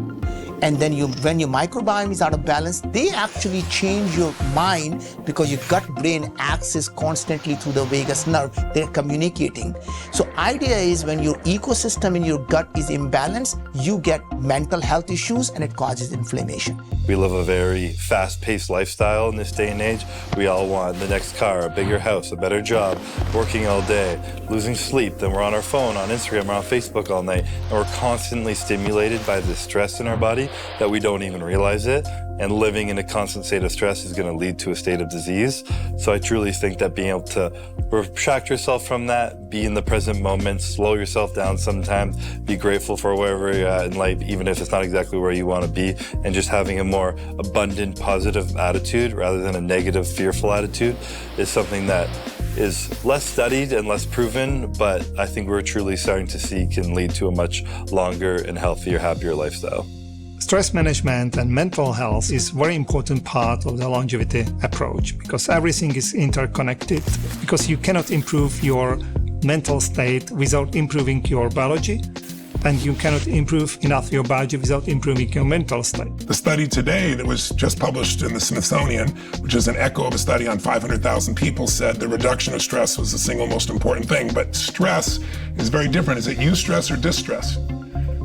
And then when your microbiome is out of balance, they actually change your mind because your gut-brain axis constantly through the vagus nerve. They're communicating. So idea is when your ecosystem in your gut is imbalanced, you get mental health issues and it causes inflammation. We live a very fast-paced lifestyle in this day and age. We all want the next car, a bigger house, a better job, working all day, losing sleep. Then we're on our phone, on Instagram, or on Facebook all night, and we're constantly stimulated by the stress in our body that we don't even realize it. And living in a constant state of stress is going to lead to a state of disease. So I truly think that being able to retract yourself from that, be in the present moment, slow yourself down sometimes, be grateful for wherever you're at in life, even if it's not exactly where you want to be, and just having a more abundant, positive attitude rather than a negative, fearful attitude is something that is less studied and less proven, but I think we're truly starting to see can lead to a much longer and healthier, happier lifestyle. Stress management and mental health is a very important part of the longevity approach because everything is interconnected, because you cannot improve your mental state without improving your biology, and you cannot improve enough your biology without improving your mental state. The study today that was just published in the Smithsonian, which is an echo of a study on 500,000 people, said the reduction of stress was the single most important thing. But stress is very different. Is it eustress or distress?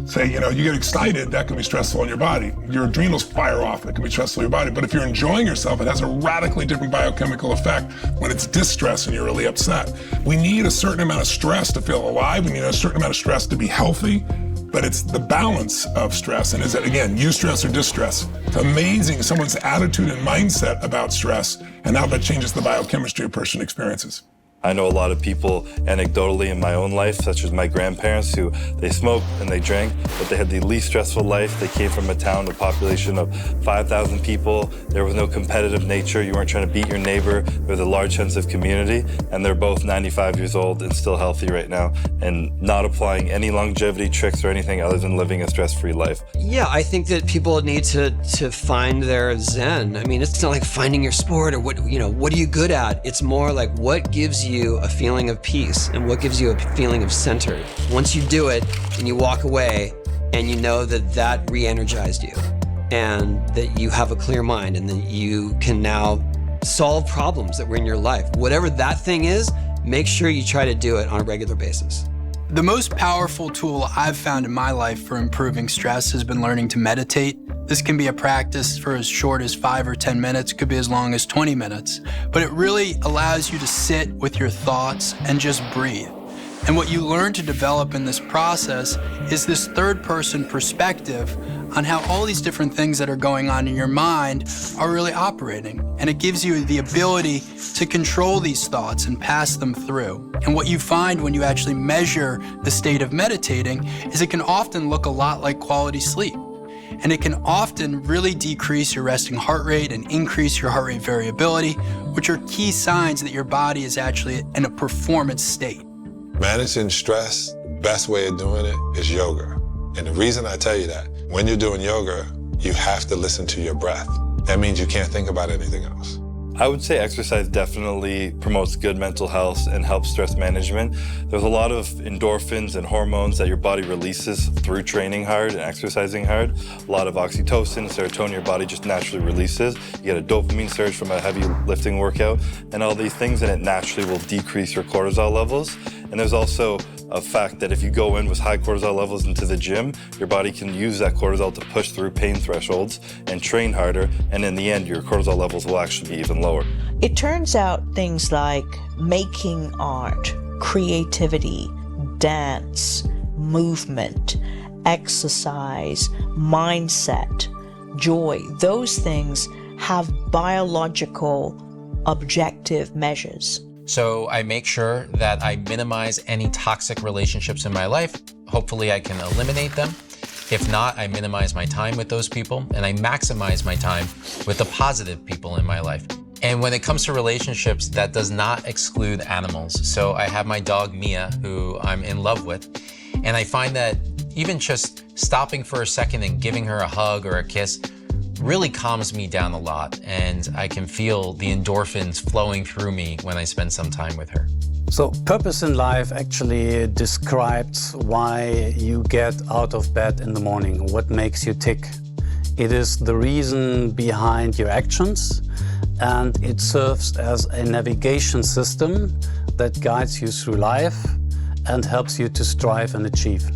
Say, you get excited, that can be stressful in your body. Your adrenals fire off, that can be stressful in your body. But if you're enjoying yourself, it has a radically different biochemical effect when it's distress and you're really upset. We need a certain amount of stress to feel alive. We need a certain amount of stress to be healthy. But it's the balance of stress. And is it, again, eustress or distress? It's amazing someone's attitude and mindset about stress and how that changes the biochemistry a person experiences. I know a lot of people anecdotally in my own life, such as my grandparents, who they smoked and they drank, but they had the least stressful life. They came from a town with a population of 5,000 people. There was no competitive nature. You weren't trying to beat your neighbor. There was a large sense of community, and they're both 95 years old and still healthy right now and not applying any longevity tricks or anything other than living a stress-free life. Yeah, I think that people need to find their zen. I mean, it's not like finding your sport or what are you good at? It's more like what gives you a feeling of peace and what gives you a feeling of center. Once you do it and you walk away and you know that re-energized you and that you have a clear mind and that you can now solve problems that were in your life. Whatever that thing is, make sure you try to do it on a regular basis. The most powerful tool I've found in my life for improving stress has been learning to meditate. This can be a practice for as short as 5 or 10 minutes, could be as long as 20 minutes, but it really allows you to sit with your thoughts and just breathe. And what you learn to develop in this process is this third-person perspective on how all these different things that are going on in your mind are really operating. And it gives you the ability to control these thoughts and pass them through. And what you find when you actually measure the state of meditating is it can often look a lot like quality sleep. And it can often really decrease your resting heart rate and increase your heart rate variability, which are key signs that your body is actually in a performance state. Managing stress, the best way of doing it is yoga. And the reason I tell you that, when you're doing yoga, you have to listen to your breath. That means you can't think about anything else. I would say exercise definitely promotes good mental health and helps stress management. There's a lot of endorphins and hormones that your body releases through training hard and exercising hard. A lot of oxytocin, serotonin your body just naturally releases. You get a dopamine surge from a heavy lifting workout and all these things, and it naturally will decrease your cortisol levels. And there's also a fact that if you go in with high cortisol levels into the gym, your body can use that cortisol to push through pain thresholds and train harder, and in the end, your cortisol levels will actually be even lower. It turns out things like making art, creativity, dance, movement, exercise, mindset, joy, those things have biological objective measures. So I make sure that I minimize any toxic relationships in my life. Hopefully I can eliminate them. If not, I minimize my time with those people and I maximize my time with the positive people in my life. And when it comes to relationships, that does not exclude animals. So I have my dog Mia, who I'm in love with, and I find that even just stopping for a second and giving her a hug or a kiss really calms me down a lot, and I can feel the endorphins flowing through me when I spend some time with her. So purpose in life actually describes why you get out of bed in the morning, what makes you tick. It is the reason behind your actions, and it serves as a navigation system that guides you through life and helps you to strive and achieve.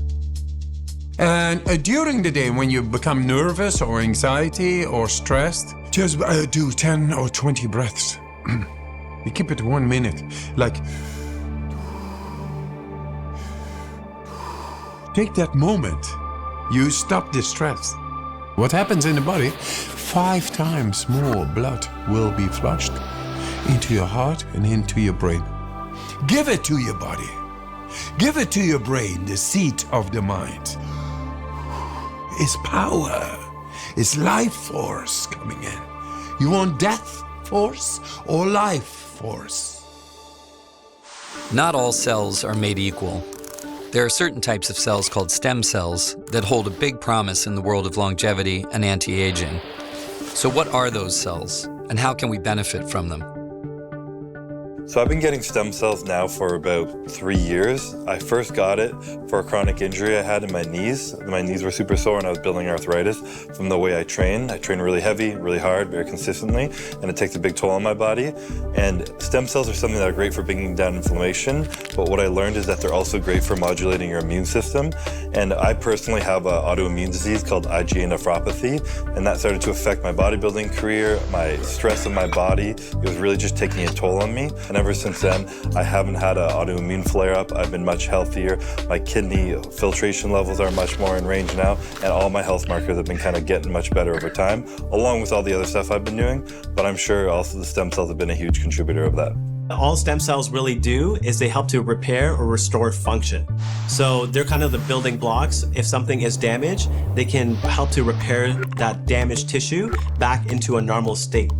And during the day, when you become nervous or anxiety or stressed, just do 10 or 20 breaths. You keep it 1 minute. Like, take that moment. You stop the stress. What happens in the body? 5 times more blood will be flushed into your heart and into your brain. Give it to your body. Give it to your brain, the seat of the mind. It's power. It's life force coming in. You want death force or life force? Not all cells are made equal. There are certain types of cells called stem cells that hold a big promise in the world of longevity and anti-aging. So what are those cells, and how can we benefit from them? So I've been getting stem cells now for about 3 years. I first got it for a chronic injury I had in my knees. My knees were super sore and I was building arthritis from the way I train. I train really heavy, really hard, very consistently, and it takes a big toll on my body. And stem cells are something that are great for bringing down inflammation, but what I learned is that they're also great for modulating your immune system. And I personally have an autoimmune disease called IgA nephropathy, and that started to affect my bodybuilding career, my stress in my body. It was really just taking a toll on me. And ever since then, I haven't had an autoimmune flare-up. I've been much healthier. My kidney filtration levels are much more in range now, and all my health markers have been kind of getting much better over time, along with all the other stuff I've been doing. But I'm sure also the stem cells have been a huge contributor of that. All stem cells really do is they help to repair or restore function. So they're kind of the building blocks. If something is damaged, they can help to repair that damaged tissue back into a normal state.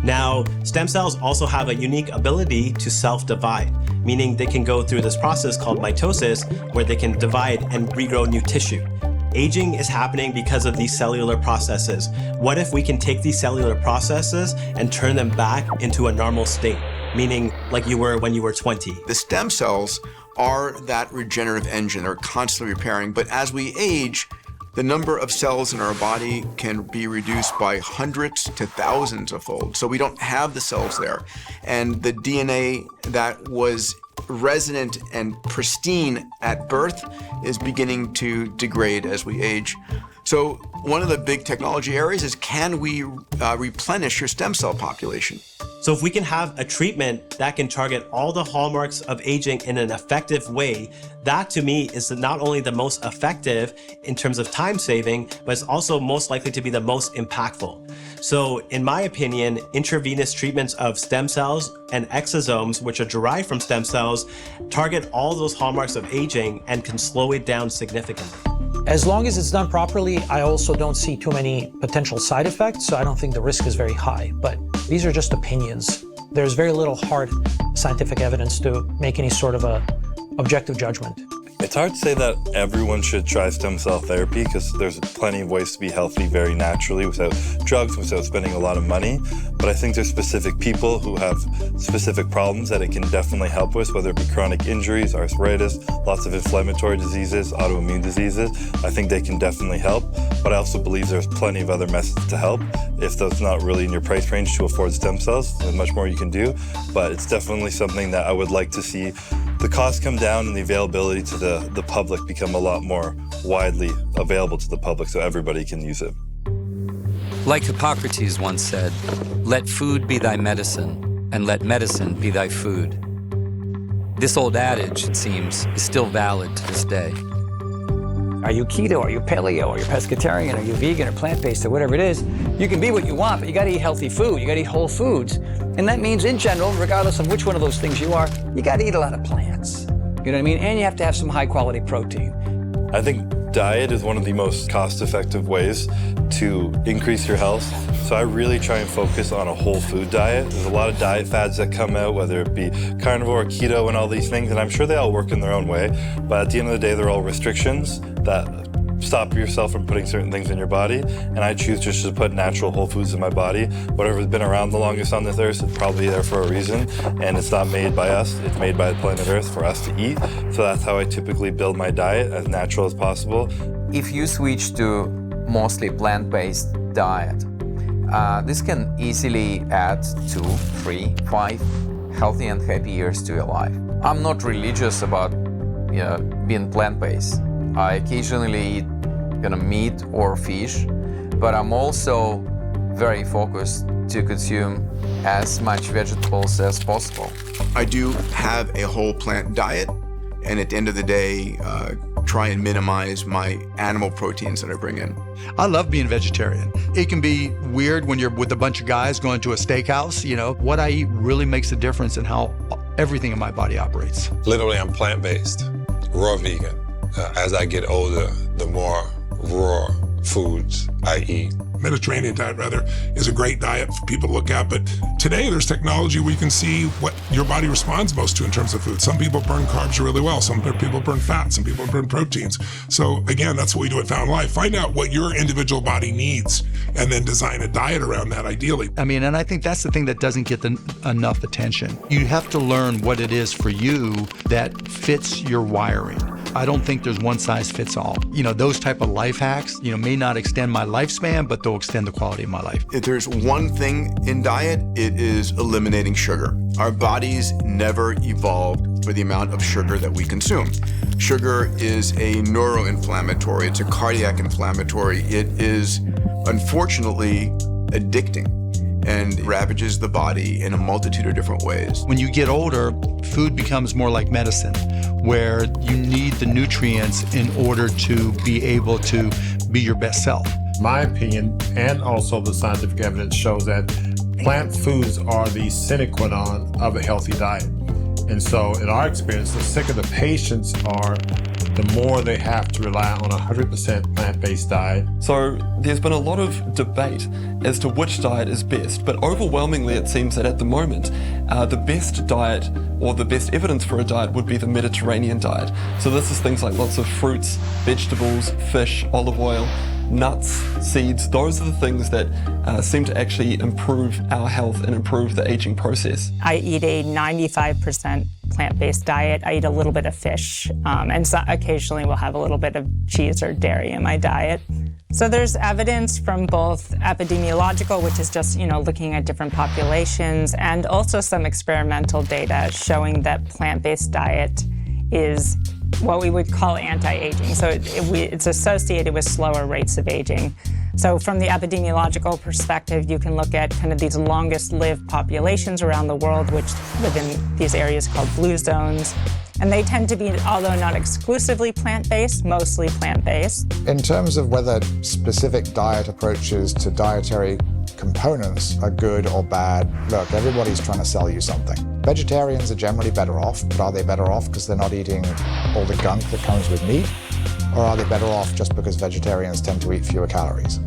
Now, stem cells also have a unique ability to self-divide, meaning they can go through this process called mitosis, where they can divide and regrow new tissue. Aging is happening because of these cellular processes. What if we can take these cellular processes and turn them back into a normal state, meaning like you were when you were 20? The stem cells are that regenerative engine. They're constantly repairing, but as we age, the number of cells in our body can be reduced by hundreds to thousands of fold. So we don't have the cells there. And the DNA that was resident and pristine at birth is beginning to degrade as we age. So one of the big technology areas is, can we replenish your stem cell population? So if we can have a treatment that can target all the hallmarks of aging in an effective way, that to me is not only the most effective in terms of time saving, but it's also most likely to be the most impactful. So in my opinion, intravenous treatments of stem cells and exosomes, which are derived from stem cells, target all those hallmarks of aging and can slow it down significantly. As long as it's done properly, I also don't see too many potential side effects, so I don't think the risk is very high. But these are just opinions. There's very little hard scientific evidence to make any sort of a objective judgment. It's hard to say that everyone should try stem cell therapy because there's plenty of ways to be healthy very naturally without drugs, without spending a lot of money. But I think there's specific people who have specific problems that it can definitely help with, whether it be chronic injuries, arthritis, lots of inflammatory diseases, autoimmune diseases. I think they can definitely help. But I also believe there's plenty of other methods to help. If that's not really in your price range to afford stem cells, there's much more you can do. But it's definitely something that I would like to see the costs come down and the availability to the public become a lot more widely available to the public so everybody can use it. Like Hippocrates once said, "Let food be thy medicine, and let medicine be thy food." This old adage, it seems, is still valid to this day. Are you keto? Are you paleo? Are you pescatarian? Are you vegan or plant-based or whatever it is? You can be what you want, but you gotta eat healthy food. You gotta eat whole foods. And that means in general, regardless of which one of those things you are, you gotta eat a lot of plants. You know what I mean? And you have to have some high quality protein. I think diet is one of the most cost-effective ways to increase your health. So I really try and focus on a whole food diet. There's a lot of diet fads that come out, whether it be carnivore, keto, and all these things, and I'm sure they all work in their own way. But at the end of the day, they're all restrictions that stop yourself from putting certain things in your body. And I choose just to put natural whole foods in my body. Whatever's been around the longest on this earth, it's probably there for a reason. And it's not made by us, it's made by the planet Earth for us to eat. So that's how I typically build my diet, as natural as possible. If you switch to mostly plant-based diet, this can easily add 2, 3, 5 healthy and happy years to your life. I'm not religious about being plant-based. I occasionally eat meat or fish, but I'm also very focused to consume as much vegetables as possible. I do have a whole plant diet, and at the end of the day, try and minimize my animal proteins that I bring in. I love being vegetarian. It can be weird when you're with a bunch of guys going to a steakhouse. What I eat really makes a difference in how everything in my body operates. Literally, I'm plant-based, raw vegan. As I get older, the more raw foods I eat. Mediterranean diet, rather, is a great diet for people to look at. But today, there's technology where you can see what your body responds most to in terms of food. Some people burn carbs really well. Some people burn fat. Some people burn proteins. So again, that's what we do at Found Life. Find out what your individual body needs and then design a diet around that, ideally. And I think that's the thing that doesn't get enough attention. You have to learn what it is for you that fits your wiring. I don't think there's one size fits all. Those type of life hacks, may not extend my lifespan, but they'll extend the quality of my life. If there's one thing in diet, it is eliminating sugar. Our bodies never evolved for the amount of sugar that we consume. Sugar is a neuroinflammatory, it's a cardiac inflammatory. It is, unfortunately, addicting and ravages the body in a multitude of different ways. When you get older, food becomes more like medicine, where you need the nutrients in order to be able to be your best self. My opinion, and also the scientific evidence, shows that plant foods are the sine qua non of a healthy diet. And so in our experience, the sicker the patients are, the more they have to rely on a 100% plant-based diet. So there's been a lot of debate as to which diet is best, but overwhelmingly it seems that at the moment, the best diet or the best evidence for a diet would be the Mediterranean diet. So this is things like lots of fruits, vegetables, fish, olive oil, nuts, seeds. Those are the things that seem to actually improve our health and improve the aging process. I eat a 95% plant-based diet. I eat a little bit of fish, and so occasionally we'll have a little bit of cheese or dairy in my diet. So there's evidence from both epidemiological, which is just, looking at different populations, and also some experimental data showing that plant-based diet is what we would call anti-aging. So it's associated with slower rates of aging. So from the epidemiological perspective, you can look at kind of these longest lived populations around the world, which live in these areas called blue zones. And they tend to be, although not exclusively plant-based, mostly plant-based. In terms of whether specific diet approaches to dietary components are good or bad, look, everybody's trying to sell you something. Vegetarians are generally better off, but are they better off because they're not eating all the gunk that comes with meat? Or are they better off just because vegetarians tend to eat fewer calories?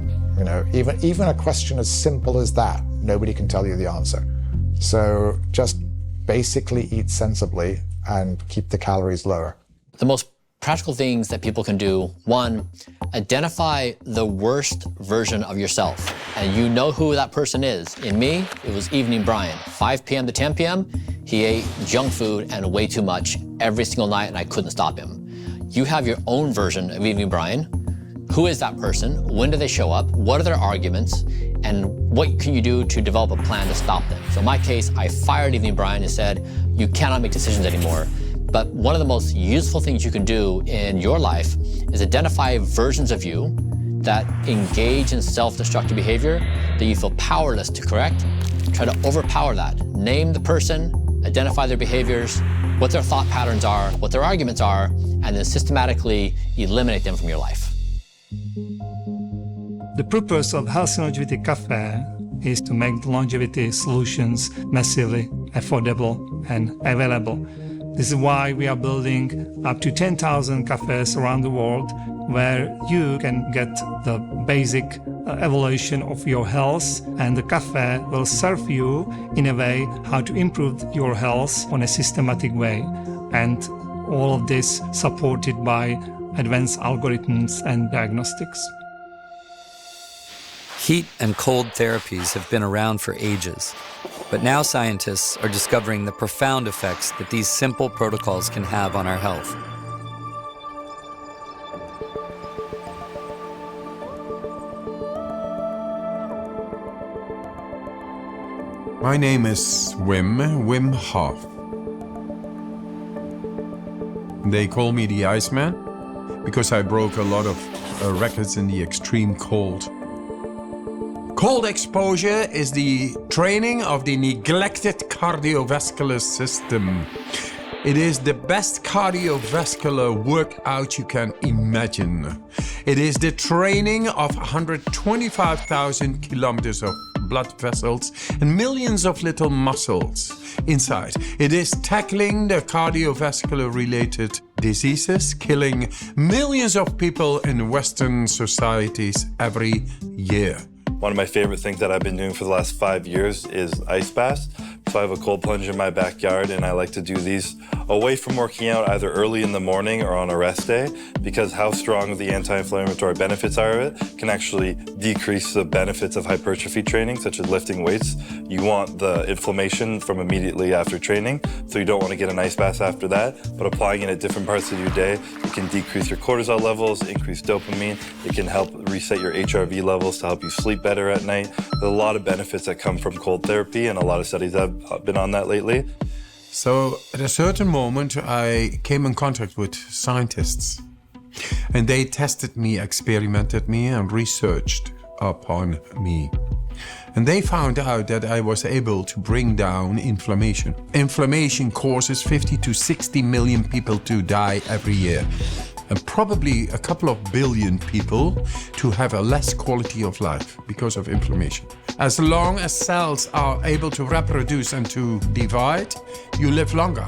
Even a question as simple as that, nobody can tell you the answer. So just basically eat sensibly and keep the calories lower. The most practical things that people can do: one, identify the worst version of yourself. And you know who that person is. In me, it was Evening Brian. 5 p.m. to 10 p.m., he ate junk food and way too much every single night, and I couldn't stop him. You have your own version of Evening Brian. Who is that person? When do they show up? What are their arguments? And what can you do to develop a plan to stop them? So in my case, I fired Evening Brian and said, you cannot make decisions anymore. But one of the most useful things you can do in your life is identify versions of you that engage in self-destructive behavior that you feel powerless to correct. Try to overpower that. Name the person, identify their behaviors, what their thought patterns are, what their arguments are, and then systematically eliminate them from your life. The purpose of Health and Longevity Cafe is to make the longevity solutions massively affordable and available. This is why we are building up to 10,000 cafes around the world where you can get the basic evaluation of your health, and the cafe will serve you in a way how to improve your health on a systematic way. And all of this supported by advanced algorithms and diagnostics. Heat and cold therapies have been around for ages, but now scientists are discovering the profound effects that these simple protocols can have on our health. My name is Wim Hof. They call me the Iceman because I broke a lot of records in the extreme cold. Cold exposure is the training of the neglected cardiovascular system. It is the best cardiovascular workout you can imagine. It is the training of 125,000 kilometers of blood vessels and millions of little muscles inside. It is tackling the cardiovascular related diseases, killing millions of people in Western societies every year. One of my favorite things that I've been doing for the last 5 years is ice baths. So I have a cold plunge in my backyard, and I like to do these away from working out either early in the morning or on a rest day, because how strong the anti-inflammatory benefits are of it can actually decrease the benefits of hypertrophy training, such as lifting weights. You want the inflammation from immediately after training, so you don't want to get an ice bath after that, but applying it at different parts of your day, it can decrease your cortisol levels, increase dopamine, it can help reset your HRV levels to help you sleep better at night. There's a lot of benefits that come from cold therapy, and a lot of studies have been on that lately. So at a certain moment, I came in contact with scientists, and they tested me, experimented me, and researched upon me. And they found out that I was able to bring down inflammation. Inflammation causes 50 to 60 million people to die every year, and probably a couple of billion people to have a less quality of life because of inflammation. As long as cells are able to reproduce and to divide, you live longer.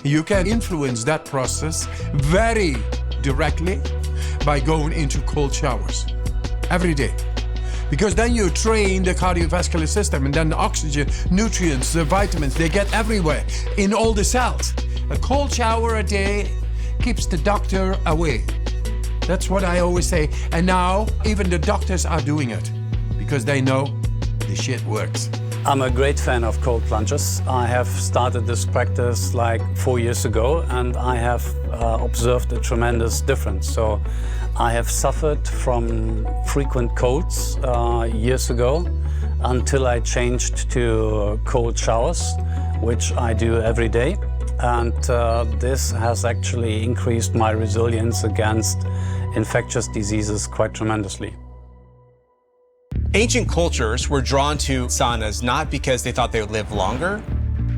You can influence that process very directly by going into cold showers every day. Because then you train the cardiovascular system, and then the oxygen, nutrients, the vitamins, they get everywhere in all the cells. A cold shower a day keeps the doctor away. That's what I always say. And now even the doctors are doing it because they know the shit works. I'm a great fan of cold plunges. I have started this practice like 4 years ago, and I have observed a tremendous difference. So I have suffered from frequent colds years ago until I changed to cold showers, which I do every day. And this has actually increased my resilience against infectious diseases quite tremendously. Ancient cultures were drawn to saunas not because they thought they would live longer.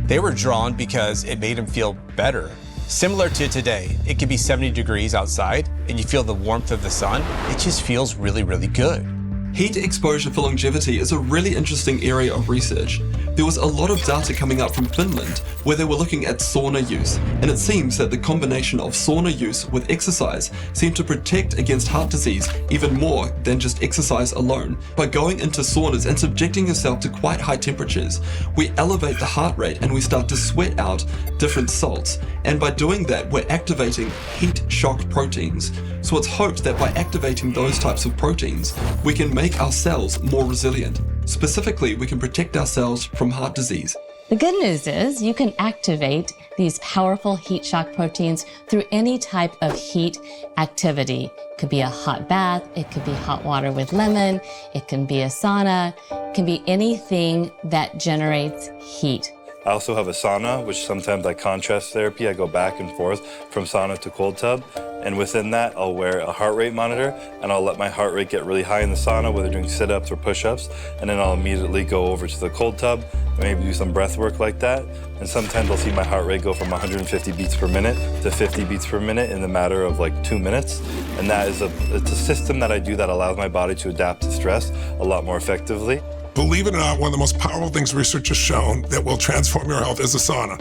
They were drawn because it made them feel better. Similar to today, it could be 70 degrees outside and you feel the warmth of the sun. It just feels really, really good. Heat exposure for longevity is a really interesting area of research. There was a lot of data coming up from Finland where they were looking at sauna use, and it seems that the combination of sauna use with exercise seemed to protect against heart disease even more than just exercise alone. By going into saunas and subjecting yourself to quite high temperatures, we elevate the heart rate and we start to sweat out different salts, and by doing that we're activating heat shock proteins. So it's hoped that by activating those types of proteins, we can make our cells more resilient. Specifically, we can protect our cells from heart disease. The good news is you can activate these powerful heat shock proteins through any type of heat activity. It could be a hot bath, it could be hot water with lemon, it can be a sauna, it can be anything that generates heat. I also have a sauna, which sometimes I contrast therapy. I go back and forth from sauna to cold tub. And within that, I'll wear a heart rate monitor, and I'll let my heart rate get really high in the sauna, whether doing sit-ups or push-ups, and then I'll immediately go over to the cold tub, maybe do some breath work like that. And sometimes I'll see my heart rate go from 150 beats per minute to 50 beats per minute in the matter of like 2 minutes. And that is it's a system that I do that allows my body to adapt to stress a lot more effectively. Believe it or not, one of the most powerful things research has shown that will transform your health is a sauna.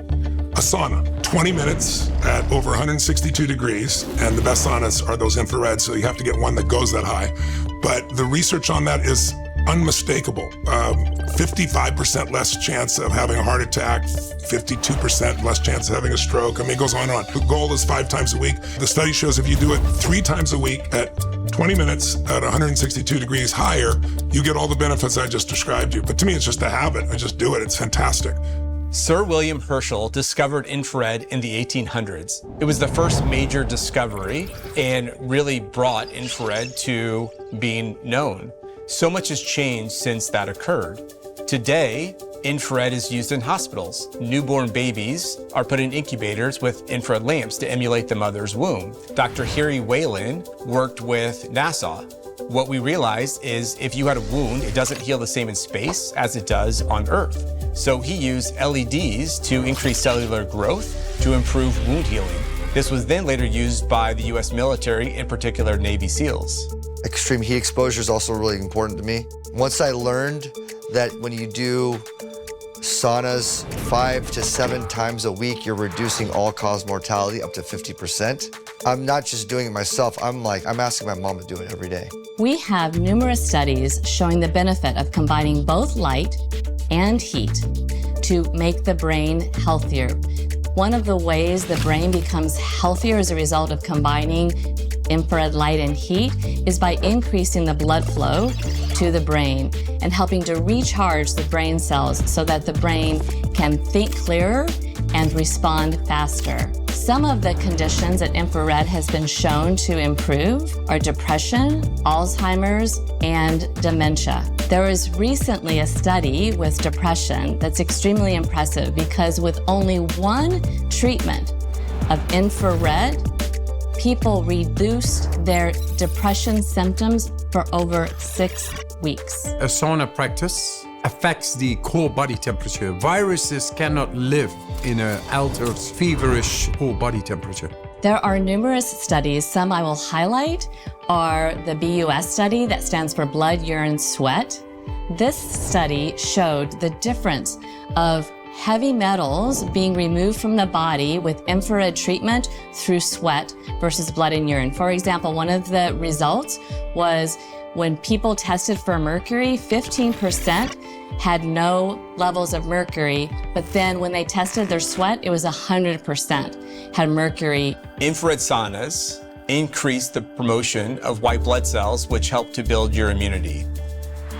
A sauna, 20 minutes at over 162 degrees, and the best saunas are those infrared, so you have to get one that goes that high. But the research on that is unmistakable. 55% less chance of having a heart attack, 52% less chance of having a stroke. I mean, it goes on and on. The goal is 5 times a week. The study shows if you do it 3 times a week at 20 minutes at 162 degrees higher, you get all the benefits I just described you. But to me, it's just a habit. I just do it. It's fantastic. Sir William Herschel discovered infrared in the 1800s. It was the first major discovery and really brought infrared to being known. So much has changed since that occurred. Today, infrared is used in hospitals. Newborn babies are put in incubators with infrared lamps to emulate the mother's womb. Dr. Harry Whalen worked with NASA. What we realized is if you had a wound, it doesn't heal the same in space as it does on Earth. So he used LEDs to increase cellular growth to improve wound healing. This was then later used by the US military, in particular Navy SEALs. Extreme heat exposure is also really important to me. Once I learned that when you do saunas 5 to 7 times a week, you're reducing all-cause mortality up to 50%. I'm not just doing it myself, I'm asking my mom to do it every day. We have numerous studies showing the benefit of combining both light and heat to make the brain healthier. One of the ways the brain becomes healthier as a result of combining infrared light and heat is by increasing the blood flow to the brain and helping to recharge the brain cells so that the brain can think clearer and respond faster. Some of the conditions that infrared has been shown to improve are depression, Alzheimer's, and dementia. There was recently a study with depression that's extremely impressive because with only one treatment of infrared, people reduced their depression symptoms for over 6 weeks. A sauna practice affects the core body temperature. Viruses cannot live in an altered, feverish core body temperature. There are numerous studies. Some I will highlight are the BUS study, that stands for blood, urine, sweat. This study showed the difference of heavy metals being removed from the body with infrared treatment through sweat versus blood and urine. For example, one of the results was when people tested for mercury, 15% had no levels of mercury, but then when they tested their sweat, it was 100% had mercury. Infrared saunas increase the promotion of white blood cells, which help to build your immunity.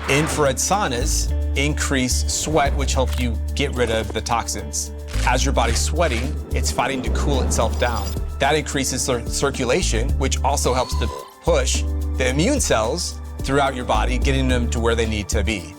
Infrared saunas increase sweat, which help you get rid of the toxins. As your body's sweating, it's fighting to cool itself down. That increases circulation, which also helps to push the immune cells throughout your body, getting them to where they need to be.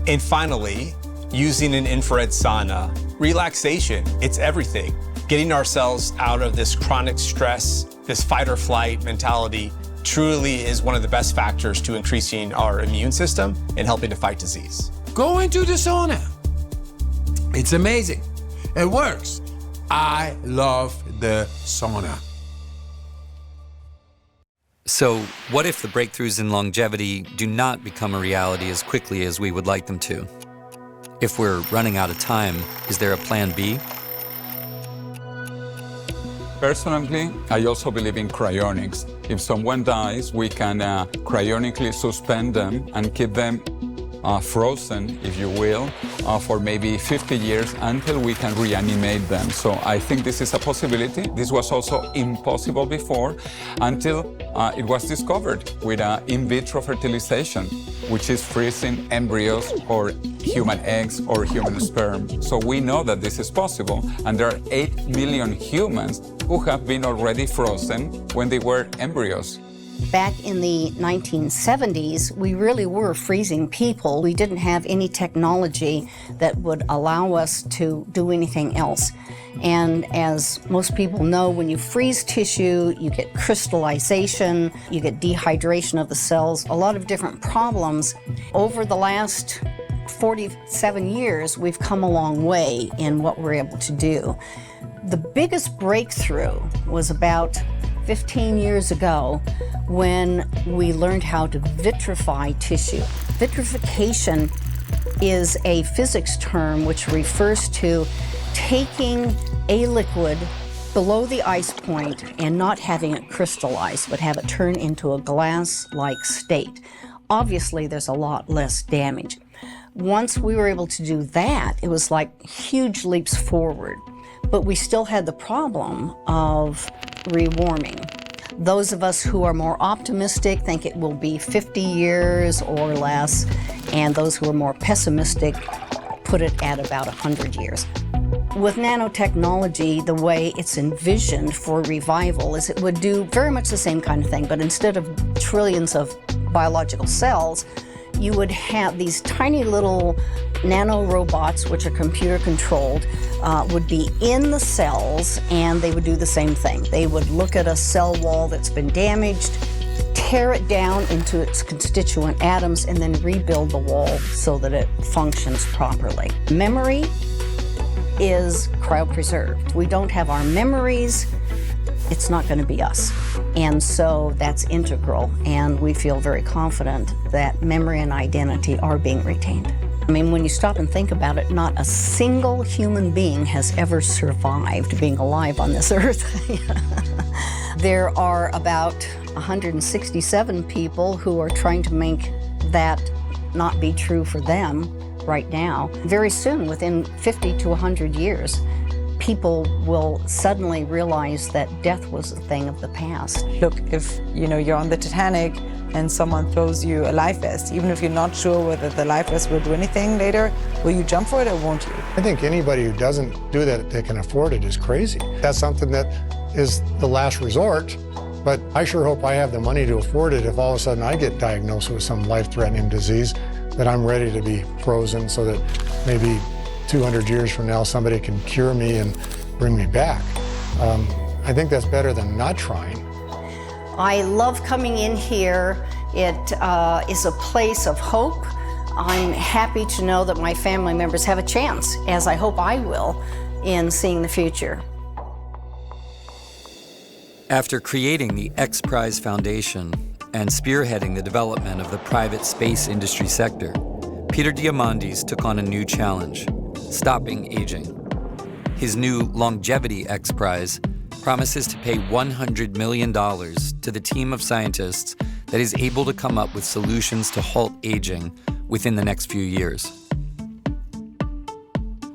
And finally, using an infrared sauna, relaxation, it's everything. Getting ourselves out of this chronic stress, this fight or flight mentality, truly is one of the best factors to increasing our immune system and helping to fight disease. Go into the sauna. It's amazing. It works. I love the sauna. So, what if the breakthroughs in longevity do not become a reality as quickly as we would like them to? If we're running out of time, is there a plan B? Personally, I also believe in cryonics. If someone dies, we can cryonically suspend them and keep them frozen, if you will, for maybe 50 years until we can reanimate them. So I think this is a possibility. This was also impossible before until it was discovered with in vitro fertilization, which is freezing embryos or human eggs or human sperm. So we know that this is possible, and there are 8 million humans who have been already frozen when they were embryos. Back in the 1970s, we really were freezing people. We didn't have any technology that would allow us to do anything else. And as most people know, when you freeze tissue, you get crystallization, you get dehydration of the cells, a lot of different problems. Over the last 47 years, we've come a long way in what we're able to do. The biggest breakthrough was about 15 years ago when we learned how to vitrify tissue. Vitrification is a physics term which refers to taking a liquid below the ice point and not having it crystallize, but have it turn into a glass-like state. Obviously, there's a lot less damage. Once we were able to do that, it was like huge leaps forward. But we still had the problem of rewarming. Those of us who are more optimistic think it will be 50 years or less, and those who are more pessimistic put it at about 100 years. With nanotechnology, the way it's envisioned for revival is it would do very much the same kind of thing, but instead of trillions of biological cells, you would have these tiny little nanorobots, which are computer controlled, would be in the cells, and they would do the same thing. They would look at a cell wall that's been damaged, tear it down into its constituent atoms, and then rebuild the wall so that it functions properly. Memory is cryopreserved. We don't have our memories, it's not going to be us. And so that's integral, and we feel very confident that memory and identity are being retained. I mean, when you stop and think about it, not a single human being has ever survived being alive on this earth. There are about 167 people who are trying to make that not be true for them right now. Very soon, within 50 to 100 years, people will suddenly realize that death was a thing of the past. Look, if you're on the Titanic and someone throws you a life vest, even if you're not sure whether the life vest will do anything later, will you jump for it or won't you? I think anybody who doesn't do that, that can afford it, is crazy. That's something that is the last resort, but I sure hope I have the money to afford it if all of a sudden I get diagnosed with some life-threatening disease, that I'm ready to be frozen so that maybe 200 years from now somebody can cure me and bring me back. I think that's better than not trying. I love coming in here. It is a place of hope. I'm happy to know that my family members have a chance, as I hope I will, in seeing the future. After creating the X Prize Foundation and spearheading the development of the private space industry sector, Peter Diamandis took on a new challenge: stopping aging. His new Longevity X Prize promises to pay $100 million to the team of scientists that is able to come up with solutions to halt aging within the next few years.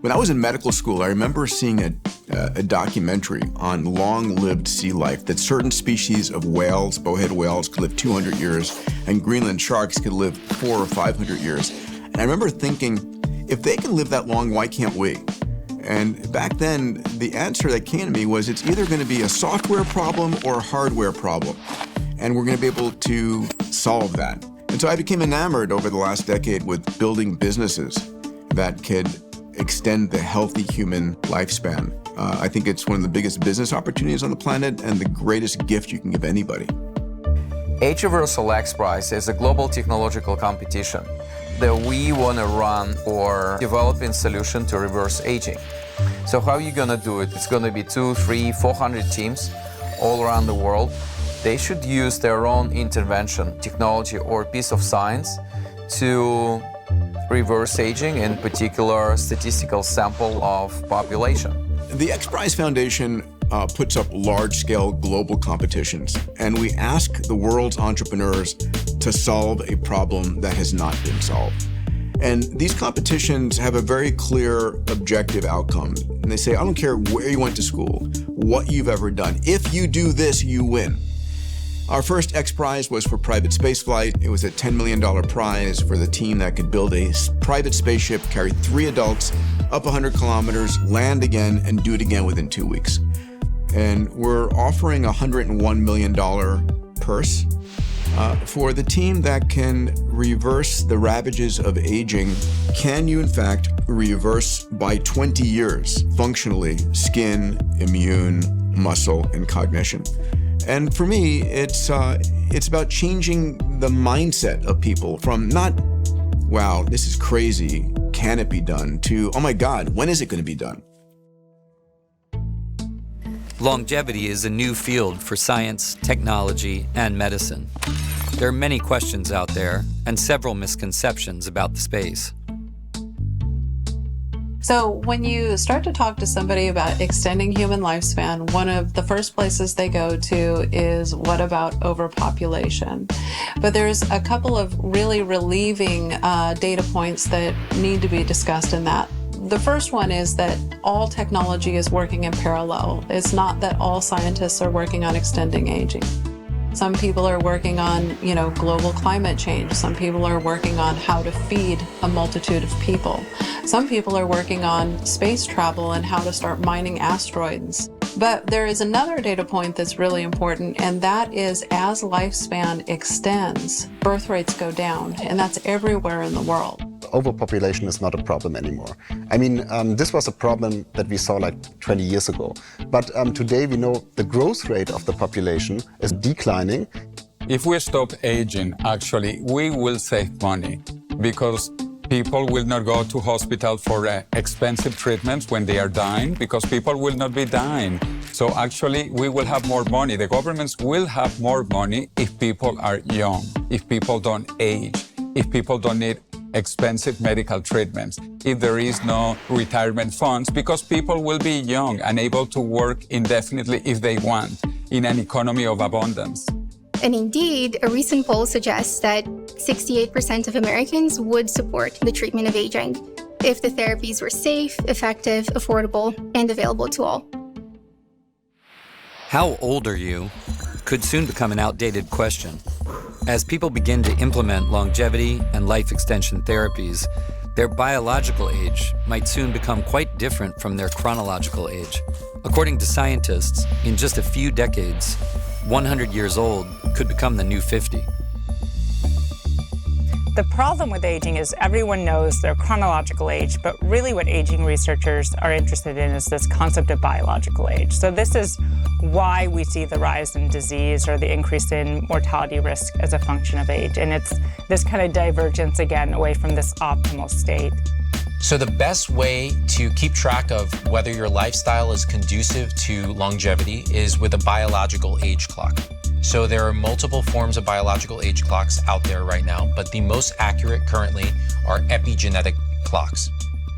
When I was in medical school, I remember seeing a documentary on long-lived sea life, that certain species of whales, bowhead whales, could live 200 years, and Greenland sharks could live 400 or 500 years. And I remember thinking, if they can live that long, why can't we? And back then, the answer that came to me was, it's either going to be a software problem or a hardware problem, and we're going to be able to solve that. And so I became enamored over the last decade with building businesses that could extend the healthy human lifespan. I think it's one of the biggest business opportunities on the planet and the greatest gift you can give anybody. Age-Reversal X Prize is a global technological competition that we want to run for developing solution to reverse aging. So how are you going to do it? It's going to be 200, 300, 400 teams all around the world. They should use their own intervention, technology, or piece of science to reverse aging, in particular statistical sample of population. The X Prize Foundation puts up large-scale global competitions, and we ask the world's entrepreneurs to solve a problem that has not been solved. And these competitions have a very clear objective outcome. And they say, I don't care where you went to school, what you've ever done. If you do this, you win. Our first X Prize was for private spaceflight. It was a $10 million prize for the team that could build a private spaceship, carry 3 adults up 100 kilometers, land again, and do it again within 2 weeks. And we're offering a $101 million purse. For the team that can reverse the ravages of aging, can you in fact reverse by 20 years functionally skin, immune, muscle, and cognition? And for me, it's about changing the mindset of people from not, wow, this is crazy, can it be done, to, oh my God, when is it going to be done? Longevity is a new field for science, technology, and medicine. There are many questions out there and several misconceptions about the space. So when you start to talk to somebody about extending human lifespan, one of the first places they go to is, what about overpopulation? But there's a couple of really relieving data points that need to be discussed in that. The first one is that all technology is working in parallel. It's not that all scientists are working on extending aging. Some people are working on, global climate change. Some people are working on how to feed a multitude of people. Some people are working on space travel and how to start mining asteroids. But there is another data point that's really important, and that is as lifespan extends, birth rates go down, and that's everywhere in the world. Overpopulation is not a problem anymore. I mean, this was a problem that we saw like 20 years ago. But today we know the growth rate of the population is declining. If we stop aging, actually, we will save money because people will not go to hospital for expensive treatments when they are dying because people will not be dying. So actually, we will have more money. The governments will have more money if people are young, if people don't age, if people don't need expensive medical treatments, if there is no retirement funds, because people will be young and able to work indefinitely if they want in an economy of abundance. And indeed, a recent poll suggests that 68% of Americans would support the treatment of aging if the therapies were safe, effective, affordable, and available to all. How old are you could soon become an outdated question. As people begin to implement longevity and life extension therapies, their biological age might soon become quite different from their chronological age. According to scientists, in just a few decades, 100 years old could become the new 50. The problem with aging is everyone knows their chronological age, but really what aging researchers are interested in is this concept of biological age. So this is why we see the rise in disease or the increase in mortality risk as a function of age. And it's this kind of divergence, again, away from this optimal state. So the best way to keep track of whether your lifestyle is conducive to longevity is with a biological age clock. So there are multiple forms of biological age clocks out there right now, but the most accurate currently are epigenetic clocks.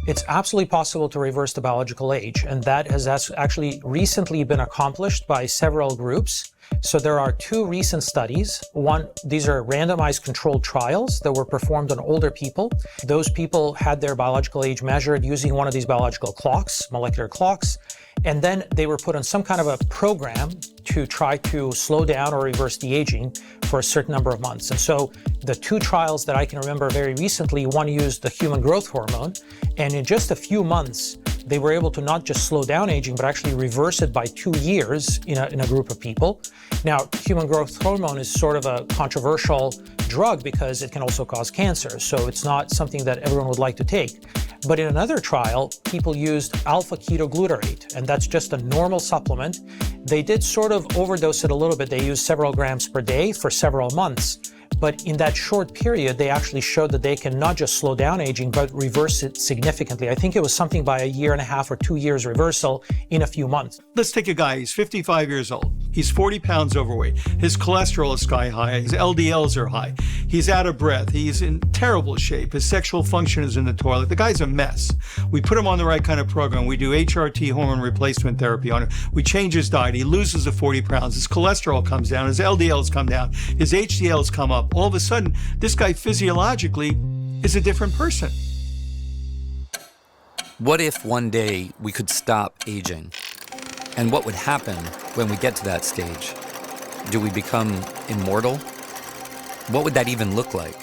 It's absolutely possible to reverse the biological age, and that has actually recently been accomplished by several groups. So there are two recent studies. One, these are randomized controlled trials that were performed on older people. Those people had their biological age measured using one of these biological clocks, molecular clocks, and then they were put on some kind of a program to try to slow down or reverse the aging for a certain number of months. And so the two trials that I can remember very recently, one used the human growth hormone, and in just a few months, they were able to not just slow down aging, but actually reverse it by 2 years in a group of people. Now, human growth hormone is sort of a controversial drug because it can also cause cancer, so it's not something that everyone would like to take. But in another trial, people used alpha-ketoglutarate, and that's just a normal supplement. They did sort of overdose it a little bit. They used several grams per day for several months. But in that short period, they actually showed that they can not just slow down aging, but reverse it significantly. I think it was something by 1.5 years or 2 years reversal in a few months. Let's take a guy, he's 55 years old. He's 40 pounds overweight. His cholesterol is sky high. His LDLs are high. He's out of breath. He's in terrible shape. His sexual function is in the toilet. The guy's a mess. We put him on the right kind of program. We do HRT, hormone replacement therapy on him. We change his diet. He loses the 40 pounds. His cholesterol comes down. His LDLs come down. His HDLs come up. All of a sudden, this guy physiologically is a different person. What if one day we could stop aging? And what would happen when we get to that stage? Do we become immortal? What would that even look like?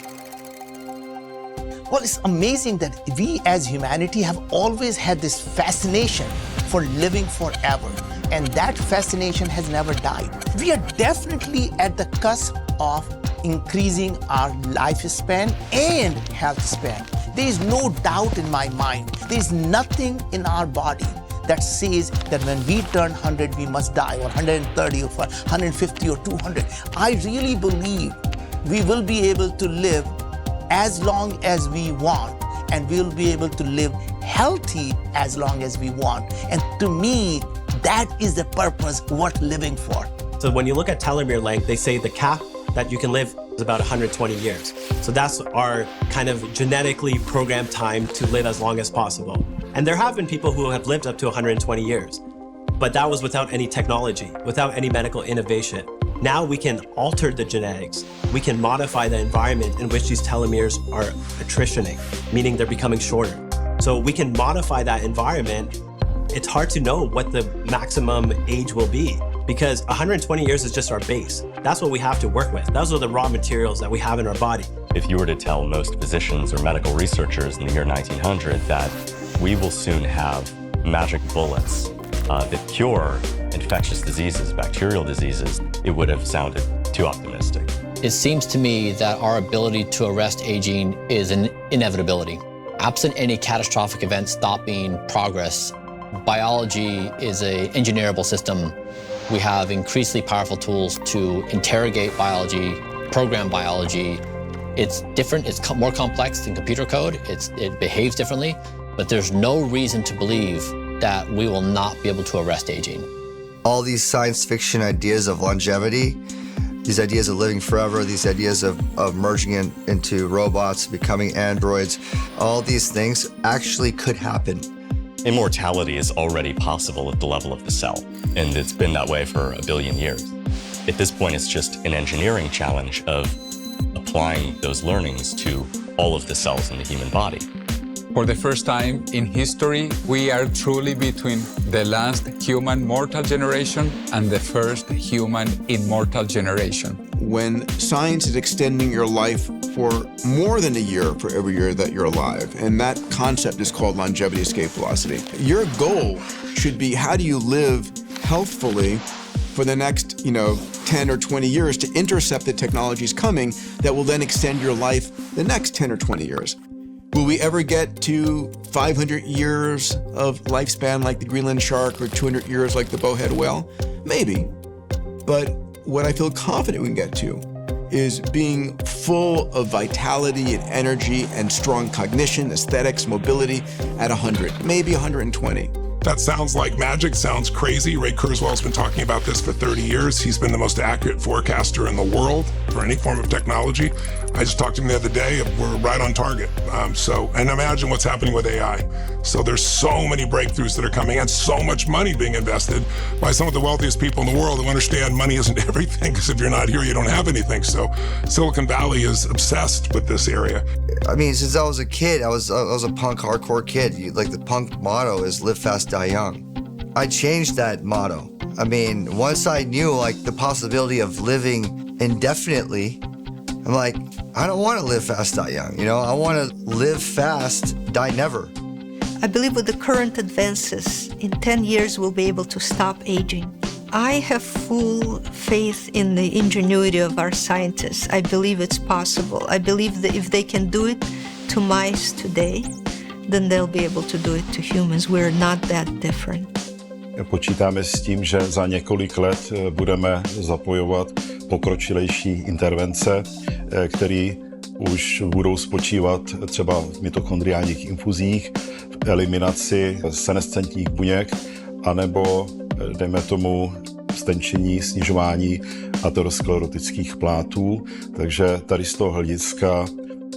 Well, it's amazing that we as humanity have always had this fascination for living forever. and that fascination has never died. We are definitely at the cusp of increasing our lifespan and health span. There is no doubt in my mind. There is nothing in our body that says that when we turn 100, we must die, or 130, or 150, or 200. I really believe we will be able to live as long as we want, and we'll be able to live healthy as long as we want. And to me, that is the purpose worth living for. So when you look at telomere length, they say the cap that you can live is about 120 years. So that's our kind of genetically programmed time to live as long as possible. And there have been people who have lived up to 120 years, but that was without any technology, without any medical innovation. Now we can alter the genetics. We can modify the environment in which these telomeres are attritioning, meaning they're becoming shorter. So we can modify that environment. It's hard to know what the maximum age will be, because 120 years is just our base. That's what we have to work with. Those are the raw materials that we have in our body. If you were to tell most physicians or medical researchers in the year 1900 that we will soon have magic bullets that cure infectious diseases, bacterial diseases, it would have sounded too optimistic. It seems to me that our ability to arrest aging is an inevitability. Absent any catastrophic event stopping progress, biology is an engineerable system. We have increasingly powerful tools to interrogate biology, program biology. It's different, it's more complex than computer code, it behaves differently, but there's no reason to believe that we will not be able to arrest aging. All these science fiction ideas of longevity, these ideas of living forever, these ideas of merging into robots, becoming androids, all these things actually could happen. Immortality is already possible at the level of the cell, and it's been that way for 1 billion years. At this point, it's just an engineering challenge of applying those learnings to all of the cells in the human body. For the first time in history, we are truly between the last human mortal generation and the first human immortal generation. When science is extending your life for more than a year for every year that you're alive, and that concept is called longevity escape velocity. Your goal should be, how do you live healthfully for the next, 10 or 20 years to intercept the technologies coming that will then extend your life the next 10 or 20 years. Will we ever get to 500 years of lifespan like the Greenland shark, or 200 years like the bowhead whale? Maybe. But what I feel confident we can get to is being full of vitality and energy and strong cognition, aesthetics, mobility at 100, maybe 120. That sounds like magic, sounds crazy. Ray Kurzweil's been talking about this for 30 years. He's been the most accurate forecaster in the world for any form of technology. I just talked to him the other day. We're right on target. And imagine what's happening with AI. So there's so many breakthroughs that are coming, and so much money being invested by some of the wealthiest people in the world who understand money isn't everything, because if you're not here, you don't have anything. So Silicon Valley is obsessed with this area. I mean, since I was a kid, I was a punk hardcore kid. The punk motto is live fast, die young. I changed that motto. I mean, once I knew the possibility of living indefinitely, I'm like, I don't want to live fast, die young. I want to live fast, die never. I believe with the current advances, in 10 years we'll be able to stop aging. I have full faith in the ingenuity of our scientists. I believe it's possible. I believe that if they can do it to mice today, then they'll be able to do it to humans. We're not that different. Počítáme s tím, že za několik let budeme zapojovat pokročilejší intervence, které už budou spočívat třeba v mitochondriálních infuzích, v eliminaci senescentních buněk, anebo, dejme tomu, stenčení, snižování aterosklerotických plátů. Takže tady z toho hlediska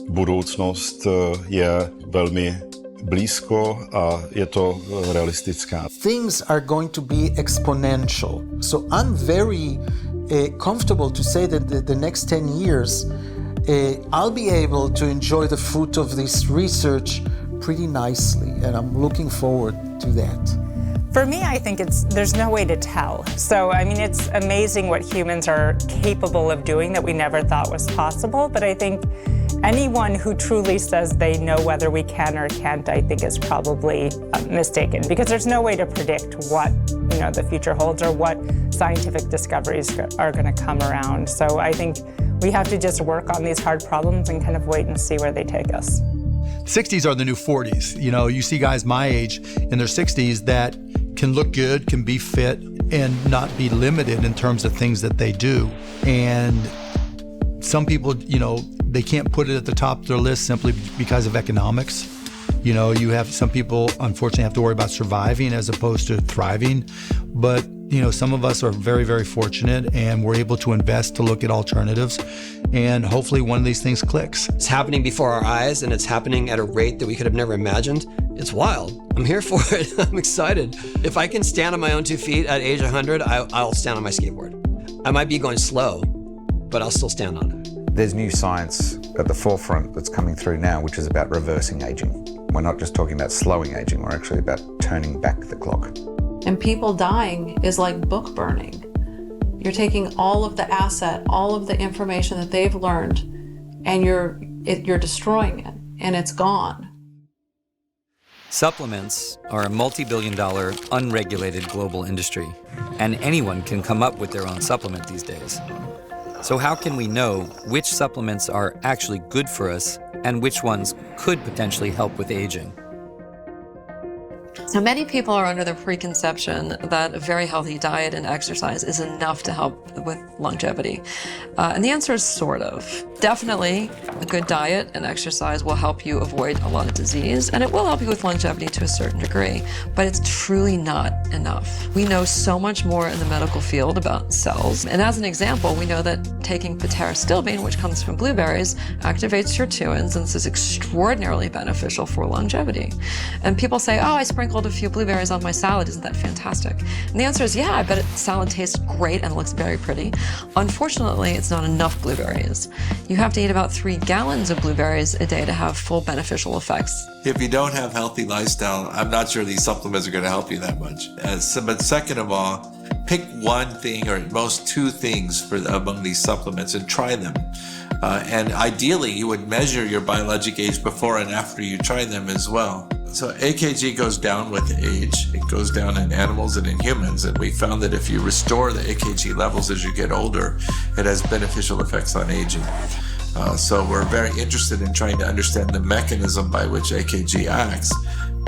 budoucnost je velmi blízko a je to realistická. Things are going to be exponential. So I'm very comfortable to say that the next 10 years I'll be able to enjoy the fruit of this research pretty nicely, and I'm looking forward to that. For me, I think there's no way to tell. So, I mean, it's amazing what humans are capable of doing that we never thought was possible, but I think anyone who truly says they know whether we can or can't, I think is probably mistaken, because there's no way to predict what the future holds or what scientific discoveries are going to come around. So I think we have to just work on these hard problems and kind of wait and see where they take us. 60s are the new 40s. You see guys my age in their 60s that can look good, can be fit, and not be limited in terms of things that they do. And some people, they can't put it at the top of their list simply because of economics. You have some people, unfortunately, have to worry about surviving as opposed to thriving. But, some of us are very, very fortunate, and we're able to invest to look at alternatives. And hopefully one of these things clicks. It's happening before our eyes, and it's happening at a rate that we could have never imagined. It's wild. I'm here for it. I'm excited. If I can stand on my own 2 feet at age 100, I'll stand on my skateboard. I might be going slow, but I'll still stand on it. There's new science at the forefront that's coming through now, which is about reversing aging. We're not just talking about slowing aging, we're actually about turning back the clock. And people dying is like book burning. You're taking all of the asset, all of the information that they've learned, and you're destroying it, and it's gone. Supplements are a multi-billion-dollar, unregulated global industry, and anyone can come up with their own supplement these days. So how can we know which supplements are actually good for us and which ones could potentially help with aging? So many people are under the preconception that a very healthy diet and exercise is enough to help with longevity. And the answer is sort of. Definitely, a good diet and exercise will help you avoid a lot of disease, and it will help you with longevity to a certain degree, but it's truly not enough. We know so much more in the medical field about cells, and as an example, we know that taking pterostyl, which comes from blueberries, activates sirtuins, and this is extraordinarily beneficial for longevity. And people say, oh, I sprinkled a few blueberries on my salad, isn't that fantastic? And the answer is, yeah, I bet salad tastes great and looks very pretty. Unfortunately, it's not enough blueberries. You have to eat about 3 gallons of blueberries a day to have full beneficial effects. If you don't have a healthy lifestyle, I'm not sure these supplements are going to help you that much. But second of all, pick one thing or at most 2 things among these supplements and try them. And ideally, you would measure your biologic age before and after you try them as well. So AKG goes down with age. It goes down in animals and in humans, and we found that if you restore the AKG levels as you get older, it has beneficial effects on aging. So we're very interested in trying to understand the mechanism by which AKG acts.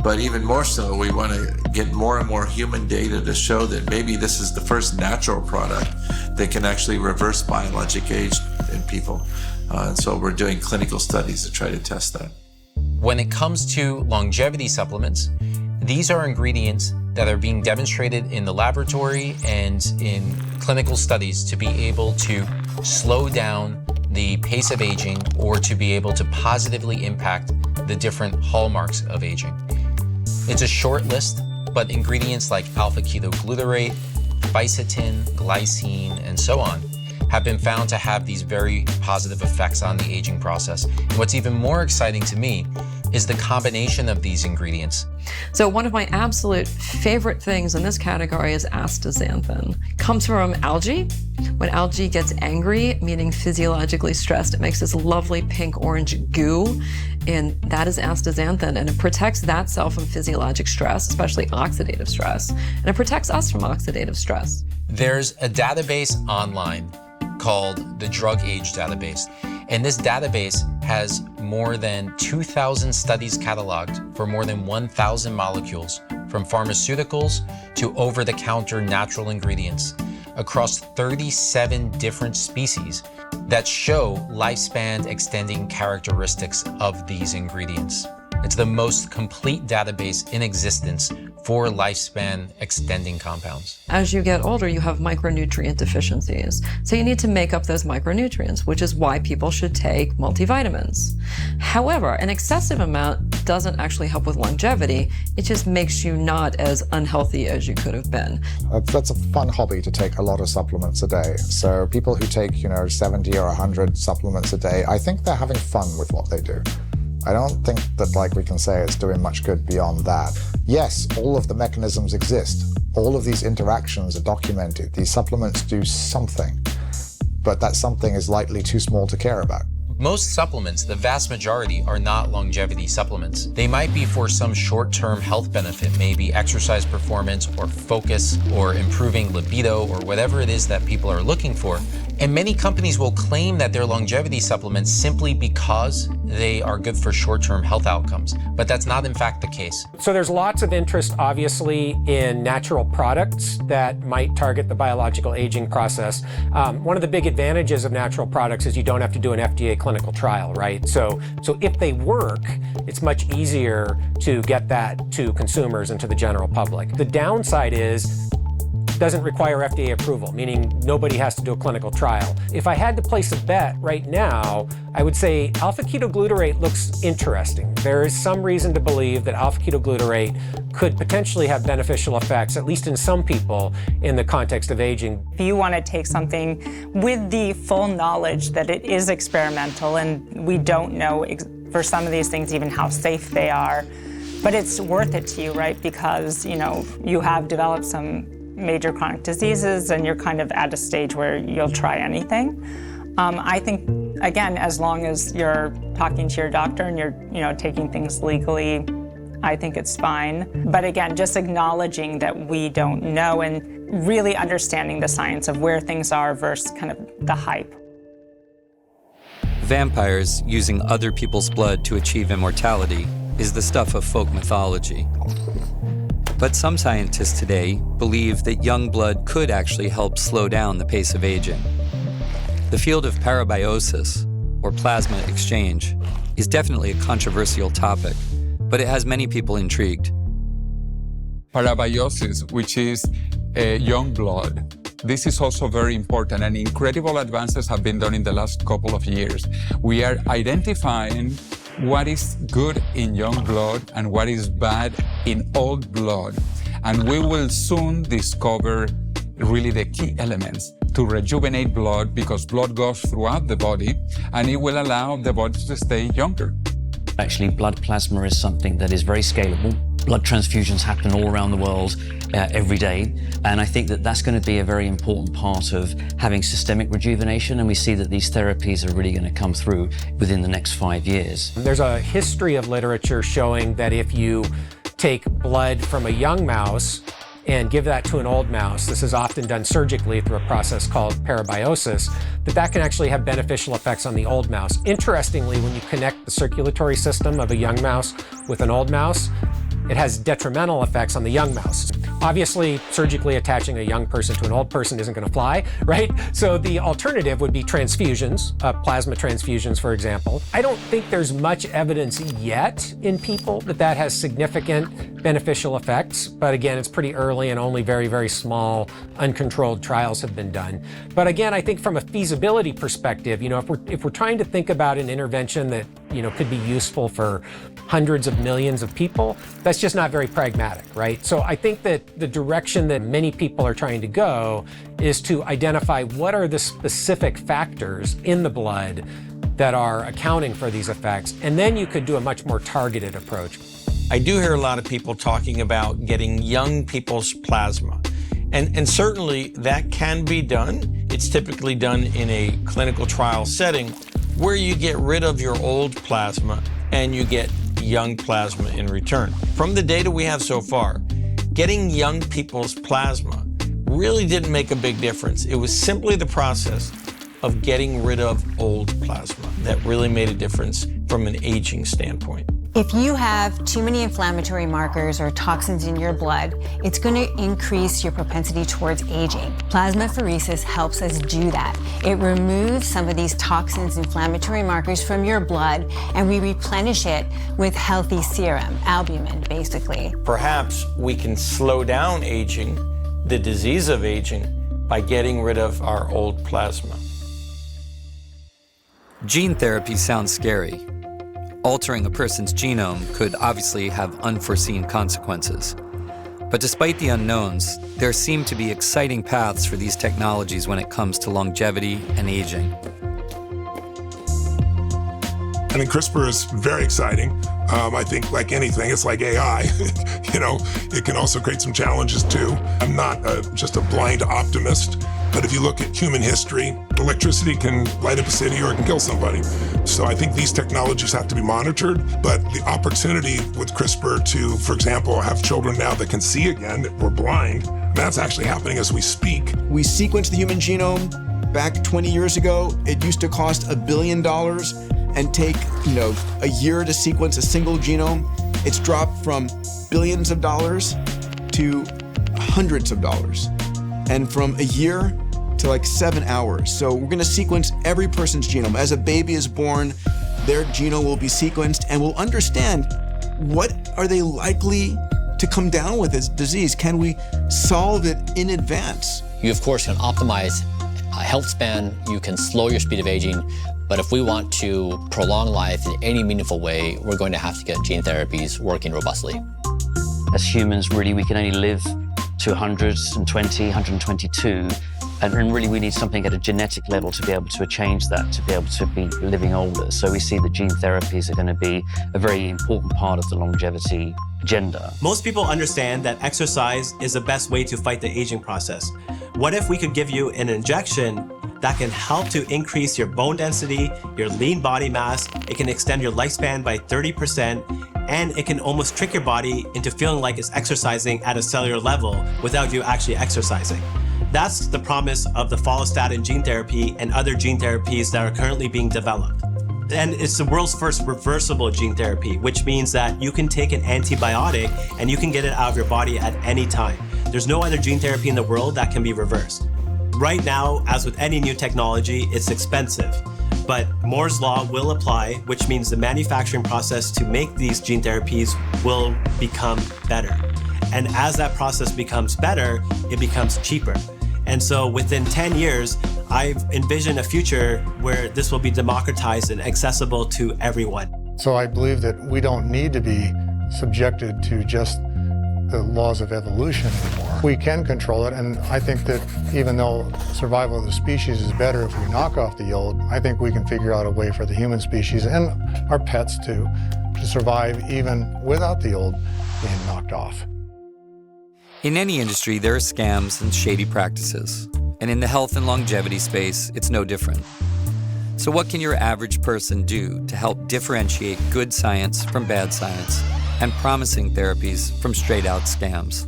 But even more so, we want to get more and more human data to show that maybe this is the first natural product that can actually reverse biologic age in people. And so we're doing clinical studies to try to test that. When it comes to longevity supplements, these are ingredients that are being demonstrated in the laboratory and in clinical studies to be able to slow down the pace of aging or to be able to positively impact the different hallmarks of aging. It's a short list, but ingredients like alpha-ketoglutarate, fisetin, glycine, and so on have been found to have these very positive effects on the aging process. And what's even more exciting to me is the combination of these ingredients. So one of my absolute favorite things in this category is astaxanthin. It comes from algae. When algae gets angry, meaning physiologically stressed, it makes this lovely pink-orange goo, and that is astaxanthin, and it protects that cell from physiologic stress, especially oxidative stress, and it protects us from oxidative stress. There's a database online called the Drug Age Database, and this database has more than 2,000 studies cataloged for more than 1,000 molecules, from pharmaceuticals to over-the-counter natural ingredients, across 37 different species that show lifespan extending characteristics of these ingredients. It's the most complete database in existence for lifespan extending compounds. As you get older, you have micronutrient deficiencies. So you need to make up those micronutrients, which is why people should take multivitamins. However, an excessive amount doesn't actually help with longevity. It just makes you not as unhealthy as you could have been. That's a fun hobby to take a lot of supplements a day. So people who take, 70 or 100 supplements a day, I think they're having fun with what they do. I don't think that we can say it's doing much good beyond that. Yes, all of the mechanisms exist. All of these interactions are documented. These supplements do something, but that something is likely too small to care about. Most supplements, the vast majority, are not longevity supplements. They might be for some short-term health benefit, maybe exercise performance or focus or improving libido or whatever it is that people are looking for. And many companies will claim that they're longevity supplements simply because they are good for short-term health outcomes, but that's not in fact the case. So there's lots of interest, obviously, in natural products that might target the biological aging process. One of the big advantages of natural products is you don't have to do an FDA clinical trial, right? So if they work, it's much easier to get that to consumers and to the general public. The downside is doesn't require FDA approval, meaning nobody has to do a clinical trial. If I had to place a bet right now, I would say alpha-ketoglutarate looks interesting. There is some reason to believe that alpha-ketoglutarate could potentially have beneficial effects, at least in some people, in the context of aging. If you want to take something with the full knowledge that it is experimental and we don't know for some of these things even how safe they are, but it's worth it to you, right? Because, you have developed some major chronic diseases and you're kind of at a stage where you'll try anything. I think, again, as long as you're talking to your doctor and you're taking things legally, I think it's fine. But again, just acknowledging that we don't know and really understanding the science of where things are versus kind of the hype. Vampires using other people's blood to achieve immortality is the stuff of folk mythology. But some scientists today believe that young blood could actually help slow down the pace of aging. The field of parabiosis, or plasma exchange, is definitely a controversial topic, but it has many people intrigued. Parabiosis, which is young blood. This is also very important, and incredible advances have been done in the last couple of years. We are identifying what is good in young blood and what is bad in old blood. And we will soon discover really the key elements to rejuvenate blood, because blood goes throughout the body and it will allow the body to stay younger. Actually, blood plasma is something that is very scalable. Blood transfusions happen all around the world every day. And I think that that's going to be a very important part of having systemic rejuvenation. And we see that these therapies are really going to come through within the next 5 years. There's a history of literature showing that if you take blood from a young mouse and give that to an old mouse, this is often done surgically through a process called parabiosis, that can actually have beneficial effects on the old mouse. Interestingly, when you connect the circulatory system of a young mouse with an old mouse, it has detrimental effects on the young mouse. Obviously, surgically attaching a young person to an old person isn't going to fly, right? So the alternative would be transfusions, plasma transfusions, for example. I don't think there's much evidence yet in people that has significant beneficial effects. But again, it's pretty early and only very, very small, uncontrolled trials have been done. But again, I think from a feasibility perspective, if we're trying to think about an intervention that could be useful for hundreds of millions of people, that's just not very pragmatic, right? So I think that the direction that many people are trying to go is to identify what are the specific factors in the blood that are accounting for these effects, and then you could do a much more targeted approach. I do hear a lot of people talking about getting young people's plasma. And certainly that can be done. It's typically done in a clinical trial setting where you get rid of your old plasma and you get young plasma in return. From the data we have so far, getting young people's plasma really didn't make a big difference. It was simply the process of getting rid of old plasma that really made a difference from an aging standpoint. If you have too many inflammatory markers or toxins in your blood, it's going to increase your propensity towards aging. Plasmapheresis helps us do that. It removes some of these toxins, inflammatory markers from your blood, and we replenish it with healthy serum, albumin, basically. Perhaps we can slow down aging, the disease of aging, by getting rid of our old plasma. Gene therapy sounds scary. Altering a person's genome could obviously have unforeseen consequences. But despite the unknowns, there seem to be exciting paths for these technologies when it comes to longevity and aging. I think CRISPR is very exciting. I think like anything, it's like AI, it can also create some challenges too. I'm not just a blind optimist. But if you look at human history, electricity can light up a city or it can kill somebody. So I think these technologies have to be monitored, but the opportunity with CRISPR to, for example, have children now that can see again, that were blind, that's actually happening as we speak. We sequenced the human genome back 20 years ago. It used to cost $1 billion and take, a year to sequence a single genome. It's dropped from billions of dollars to hundreds of dollars. And from a year to like 7 hours. So we're gonna sequence every person's genome. As a baby is born, their genome will be sequenced and we'll understand what are they likely to come down with as disease. Can we solve it in advance? You of course can optimize a health span, you can slow your speed of aging, but if we want to prolong life in any meaningful way, we're going to have to get gene therapies working robustly. As humans, really, we can only live to 120, 122, and really we need something at a genetic level to be able to change that, to be able to be living older. So we see that gene therapies are going to be a very important part of the longevity agenda. Most people understand that exercise is the best way to fight the aging process. What if we could give you an injection that can help to increase your bone density, your lean body mass, it can extend your lifespan by 30%, and it can almost trick your body into feeling like it's exercising at a cellular level without you actually exercising. That's the promise of the follistatin gene therapy and other gene therapies that are currently being developed. And it's the world's first reversible gene therapy, which means that you can take an antibiotic and you can get it out of your body at any time. There's no other gene therapy in the world that can be reversed. Right now, as with any new technology, it's expensive. But Moore's Law will apply, which means the manufacturing process to make these gene therapies will become better. And as that process becomes better, it becomes cheaper. And so within 10 years, I've envisioned a future where this will be democratized and accessible to everyone. So I believe that we don't need to be subjected to just the laws of evolution anymore. We can control it, and I think that even though survival of the species is better if we knock off the old, I think we can figure out a way for the human species and our pets to survive even without the old being knocked off. In any industry, there are scams and shady practices. And in the health and longevity space, it's no different. So what can your average person do to help differentiate good science from bad science and promising therapies from straight-out scams?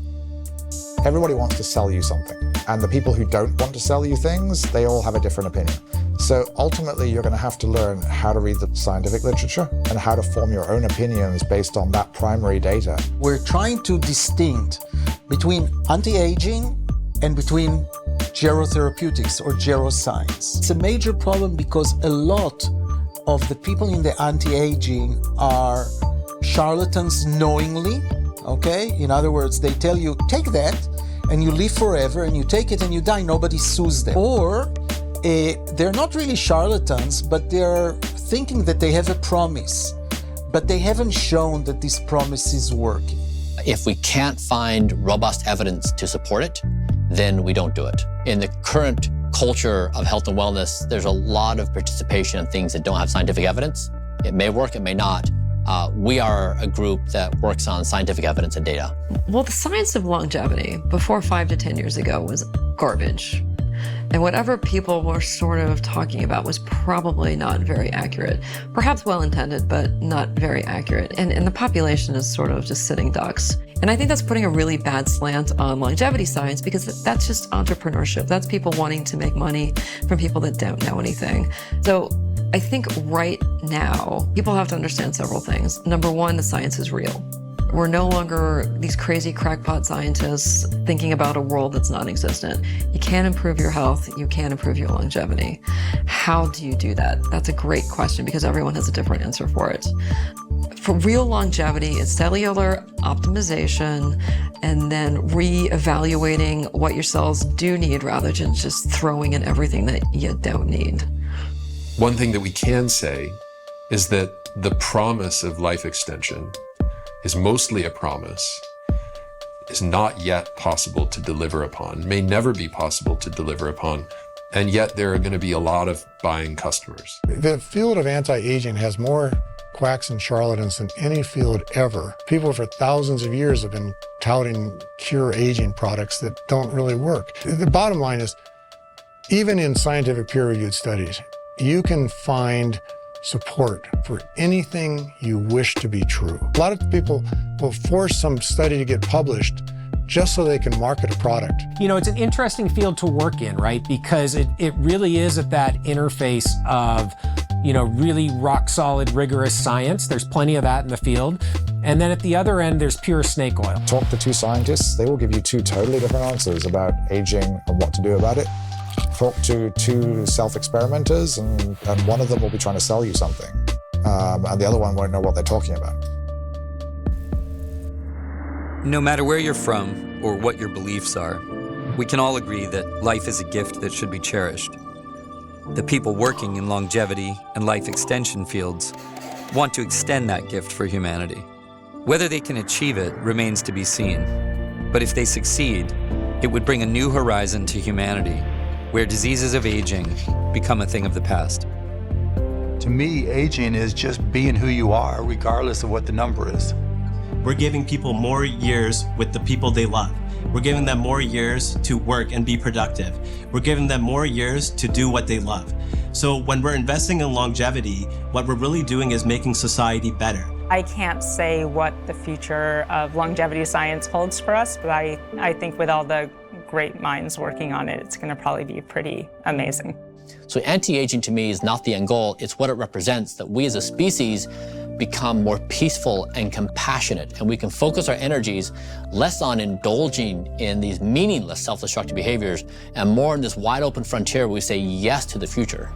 Everybody wants to sell you something. And the people who don't want to sell you things, they all have a different opinion. So ultimately, you're going to have to learn how to read the scientific literature and how to form your own opinions based on that primary data. We're trying to distinct between anti-aging and between gerotherapeutics or geroscience. It's a major problem because a lot of the people in the anti-aging are charlatans knowingly, okay? In other words, they tell you, take that, and you live forever, and you take it and you die, nobody sues them. Or they're not really charlatans, but they're thinking that they have a promise, but they haven't shown that this promise is working. If we can't find robust evidence to support it, then we don't do it. In the current culture of health and wellness, there's a lot of participation in things that don't have scientific evidence. It may work, it may not. We are a group that works on scientific evidence and data. Well, the science of longevity before 5 to 10 years ago was garbage. And whatever people were sort of talking about was probably not very accurate. Perhaps well-intended, but not very accurate. And the population is sort of just sitting ducks. And I think that's putting a really bad slant on longevity science because that's just entrepreneurship. That's people wanting to make money from people that don't know anything. So I think right now, people have to understand several things. Number one, the science is real. We're no longer these crazy crackpot scientists thinking about a world that's non-existent. You can't improve your health, you can't improve your longevity. How do you do that? That's a great question because everyone has a different answer for it. For real longevity, it's cellular optimization and then re-evaluating what your cells do need rather than just throwing in everything that you don't need. One thing that we can say is that the promise of life extension is mostly a promise, is not yet possible to deliver upon, may never be possible to deliver upon, and yet there are going to be a lot of buying customers. The field of anti-aging has more quacks and charlatans than any field ever. People for thousands of years have been touting cure aging products that don't really work. The bottom line is, Even in scientific peer-reviewed studies, you can find support for anything you wish to be true. A lot of people will force some study to get published just so they can market a product. You know, it's an interesting field to work in, right? Because it really is at that interface of, you know, really rock solid, rigorous science. There's plenty of that in the field. And then at the other end, there's pure snake oil. Talk to two scientists, they will give you two totally different answers about aging and what to do about it. Talk to two self-experimenters and one of them will be trying to sell you something. And the other one won't know what they're talking about. No matter where you're from or what your beliefs are, we can all agree that life is a gift that should be cherished. The people working in longevity and life extension fields want to extend that gift for humanity. Whether they can achieve it remains to be seen. But if they succeed, it would bring a new horizon to humanity, where diseases of aging become a thing of the past. To me, aging is just being who you are, regardless of what the number is. We're giving people more years with the people they love. We're giving them more years to work and be productive. We're giving them more years to do what they love. So when we're investing in longevity, what we're really doing is making society better. I can't say what the future of longevity science holds for us, but I think with all the great minds working on it, it's going to probably be pretty amazing. So anti-aging to me is not the end goal, it's what it represents, that we as a species become more peaceful and compassionate, and we can focus our energies less on indulging in these meaningless self-destructive behaviors and more in this wide open frontier where we say yes to the future.